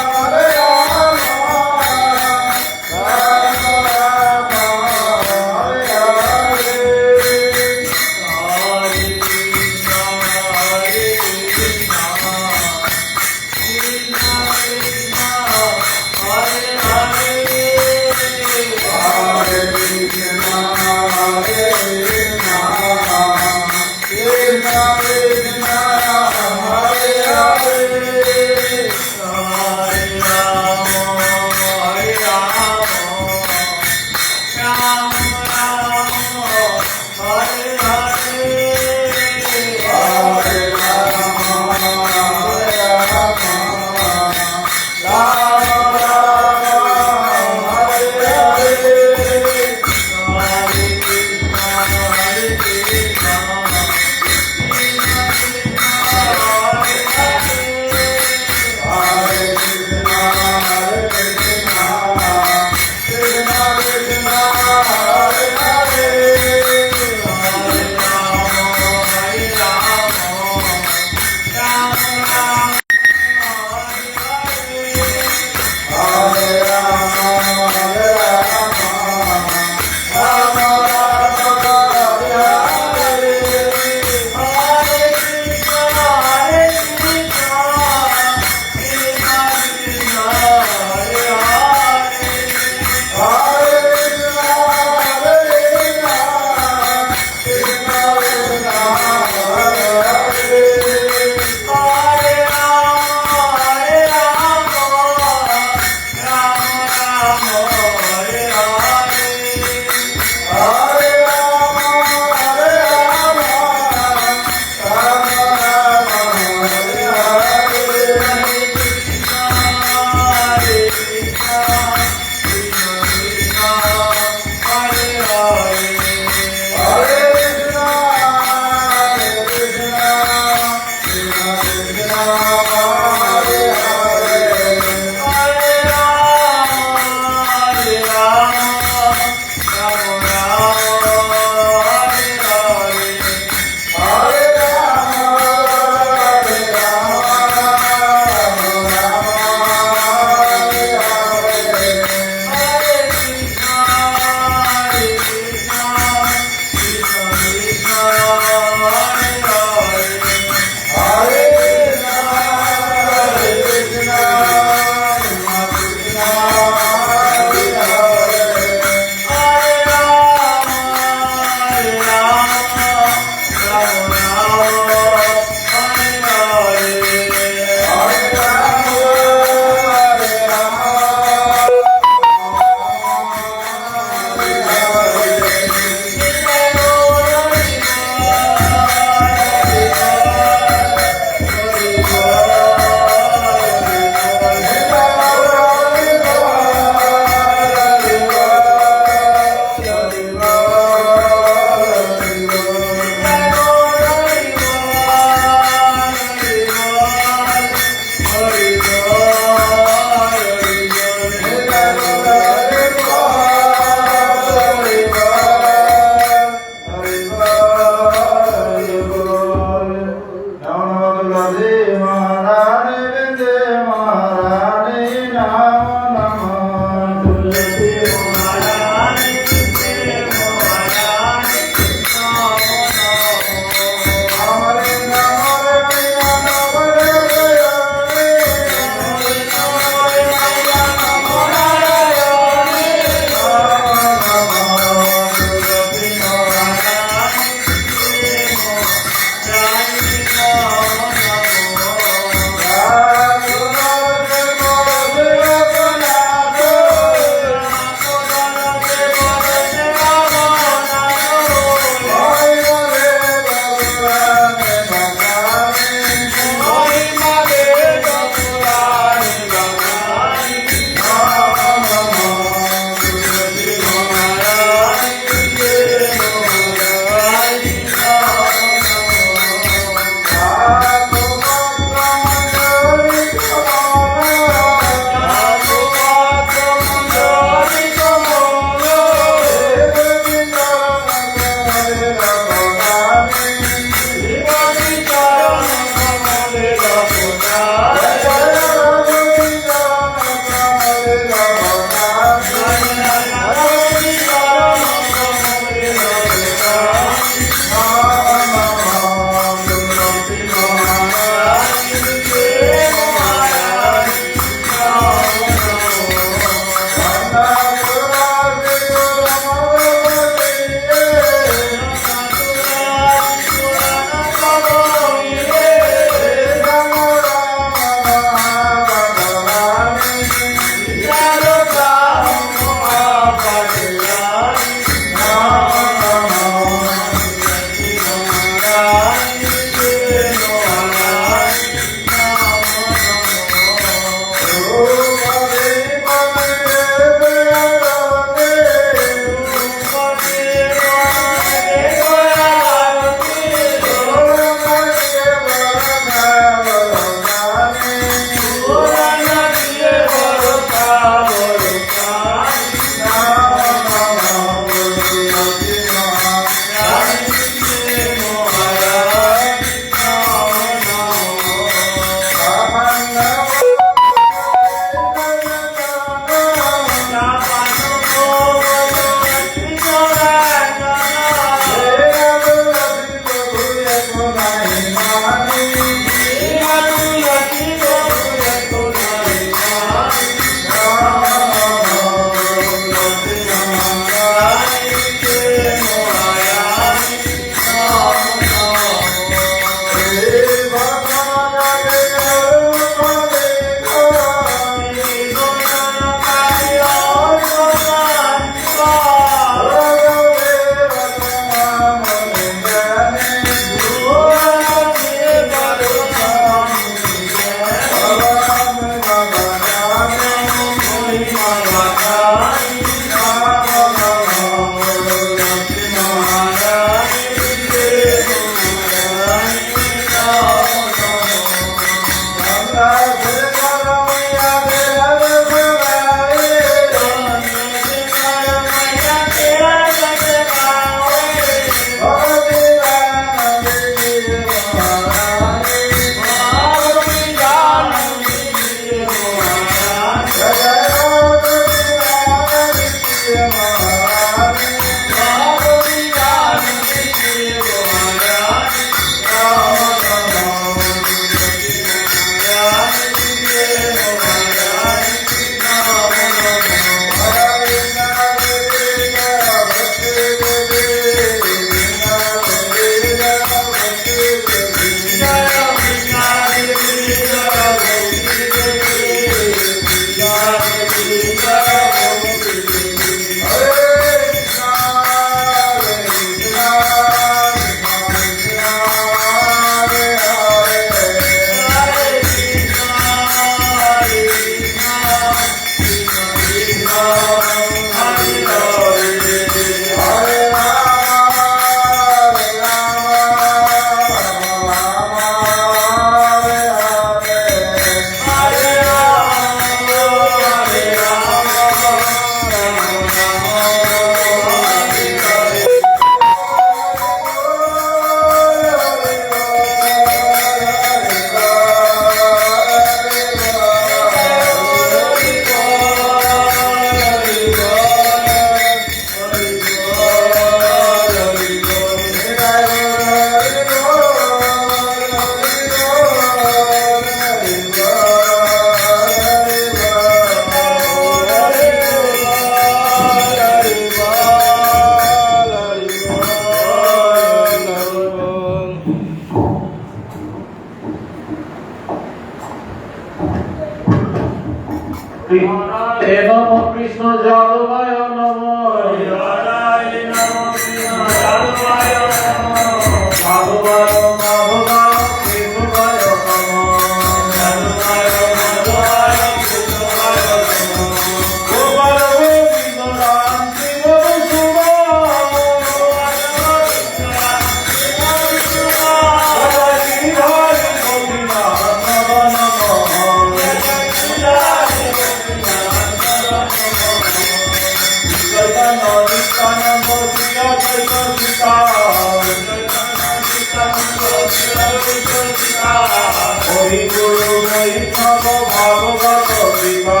হরি গুরু বৈষ্ণব ভাগবত বিভা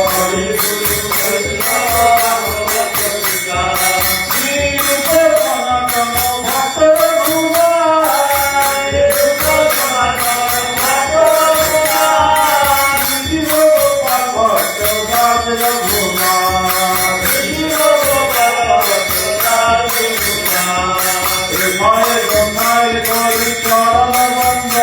হরি গুরু বৈষ্ণব ভাগবত বিভা শ্রী রূপে সনাতন ভক্ত রঘুনাথ রূপে সনাতন ভক্ত রঘুনাথ শ্রী গোপাল ভক্ত দাস রঘুনাথ শ্রী গোপাল ভক্ত দাস রঘুনাথ মায়ে গঙ্গায় গরি চরণ বন্ধ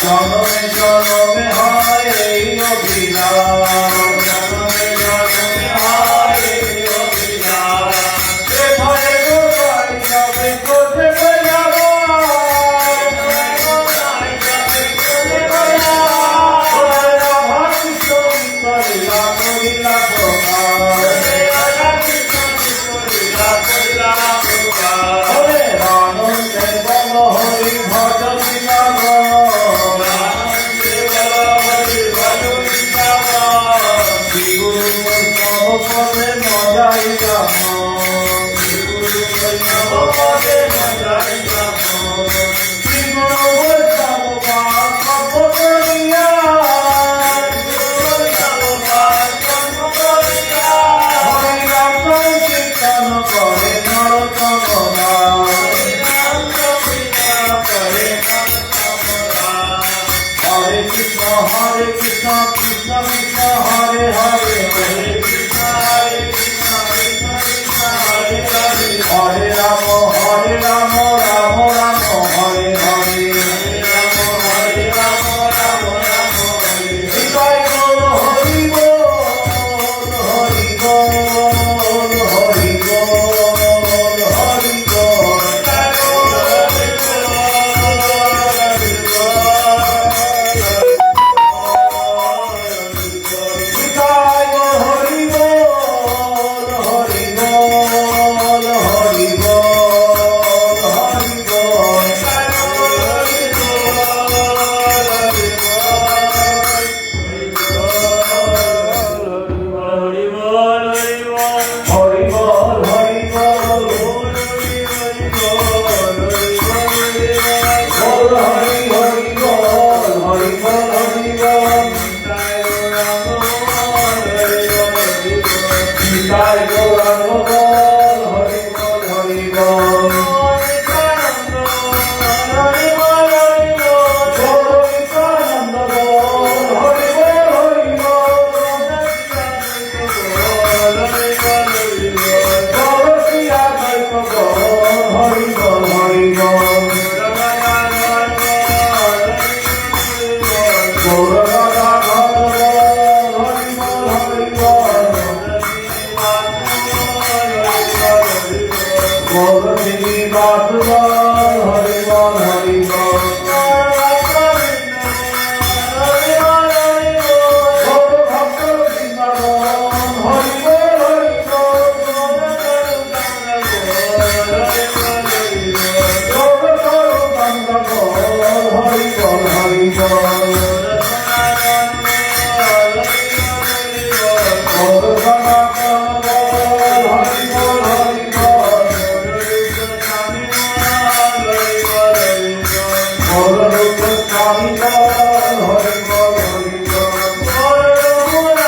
জনমে জনমে হয় এই অভিলাষ জনমে জনমে হয় এই অভিলাষ এ ভয়ে গোসাই যাবে কোথে যাব হরি ভজন পদে মজাই যাব শ্রী গুরু বৈষ্ণব পদে মজাই যাব শ্রী গুরু বৈষ্ণব পাপ করিয়া হরি নাম কীর্তন করে নরোত্তম হরে কৃষ্ণ কৃষ্ণ কৃষ্ণ হরে হরে হরে হরে রাম রাম রাম হরে হরে হরে রাম হরে হৃদয় গৌর হরি বল হরি বল হরি বল হরি বল হৃদয় হরি বল হরি বল হরি বল হরি বল হরি বল হরি বল বল হরি হরি বল হরি বল হরি বল নিতাই গৌরাঙ্গ বল হরি বল হরি বল গৌরবিতানন্দ বল হরি বল হরি বল গৌরকিয়া দ্বৈত বল হরি বল হরি বল গৌরগদা বল হরি বল হরি বল গৌর শ্রীনিবাস বল হরি বল হরি বল গৌর ভক্ত বৃন্দাবন হরি বল হরি বল গৌর সর্বাঙ্গ বল হরি বল হরি বল গৌর সনাতন বল হরি বল হরি বল গৌর রূপ স্বামী বল হরি বল হরি বল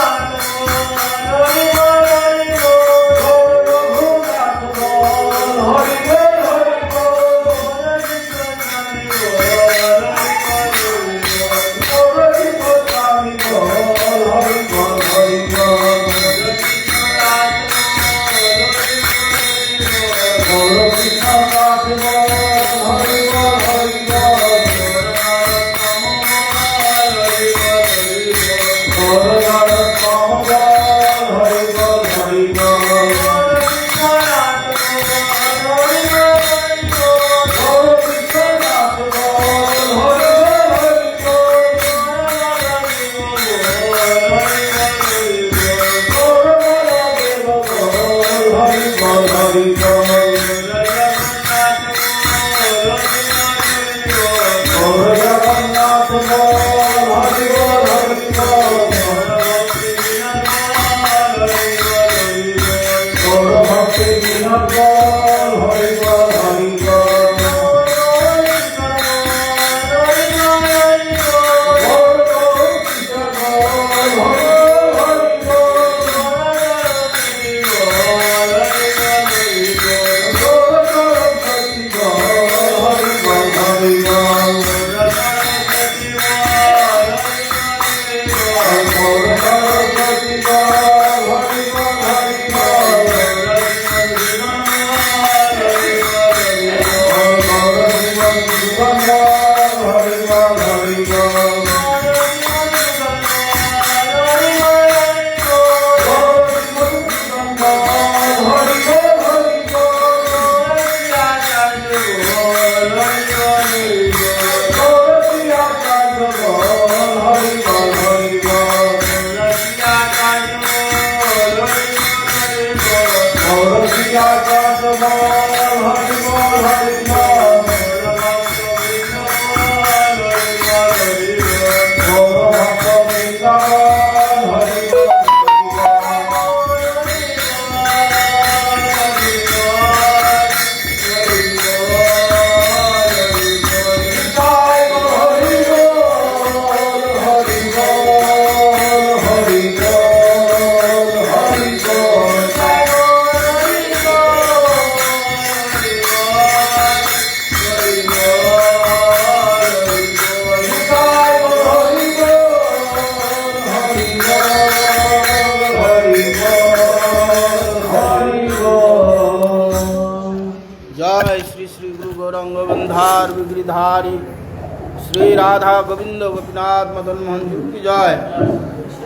बिहारी श्री राधा गोविंद गोपीनाथ मदन मोहन जी की जय।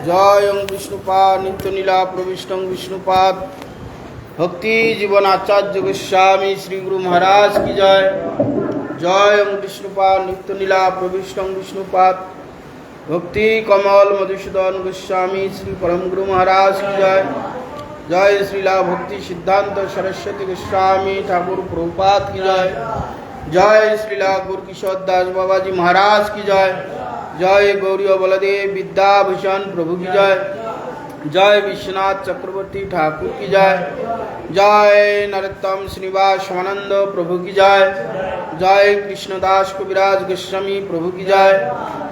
जय ओं विष्णुपाद नित्य नीला प्रविष्ट विष्णुपाद भक्ति जीवन आचार्य गोस्वामी श्री गुरु महाराज की जय। जय ओं विष्णुपाद नित्य नीला प्रविष्ट विष्णुपाद भक्ति कमल मधुसूदन गोस्वामी श्री परम गुरु महाराज की जय। जय श्रीला भक्ति सिद्धांत सरस्वती गोस्वामी ठाकुर प्रभुपाद की जय। जय श्रीला गुरु किशोर दास बाबा जी महाराज की जय। जय गौरी बलदेव विद्याभूषण प्रभु की जय। जय विश्वनाथ चक्रवर्ती ठाकुर की जय। जय नरोत्तम श्रीनिवास स्वानंद प्रभु की जय। जय कृष्णदास कविराज गोस्वामी प्रभु की जय।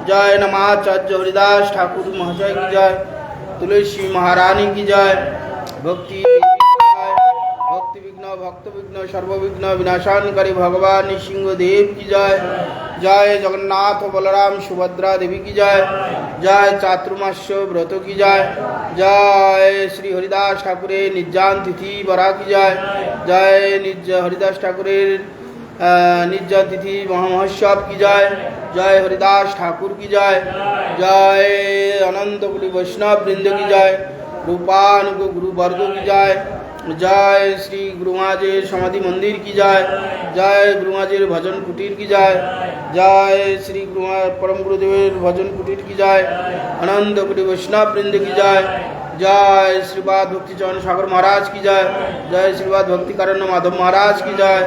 जय नमाचार्य हरिदास ठाकुर महाशय की जय। तुलसी महारानी की जय। भक्ति भक्ति विघ्न भक्त विघ्न सर्व विघ्न विनाशानकारी भगवान सिंह देव की जय। जय जगन्नाथ बलराम सुभद्रा देवी की जय। जय चातुर्मास्य व्रत की जय। जय श्री हरिदास ठाकुर निर्जान तिथि बरा की जय। जय निज हरिदास ठाकुर निर्जन तिथि महामहोत्सव की जय। जय हरिदास ठाकुर की जय। जय अनंत गुरु वैष्णव वृंद की जय। रूपान गुरु वर्ग की जय। जय श्री गुरुमाजेर समाधि मंदिर की जय। जय गुरुमाजेर भजन कुटीर की जय। जय श्री परम गुरुदेव भजन कुटीर की जय। अनंत गुरु वैष्णव वृंद की जय। जय श्रीपाद भक्ति चरण सागर महाराज की जय। जय श्रीपाद भक्ति कारण्य माधव महाराज की जय।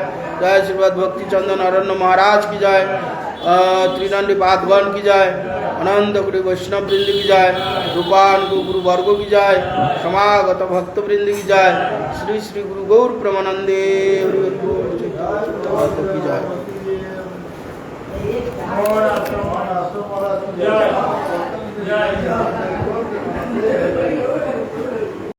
जय श्रीपाद भक्ति चंदन अरण्य महाराज की जय। त्रिदंडी पादगण की जय। अनंत गुरु वैष्णव वृंद की जय। रूपान गुरु वर्ग की जय। समागत भक्त वृंद की जय। श्री श्री गुरु गौर प्रमानंदे की जय।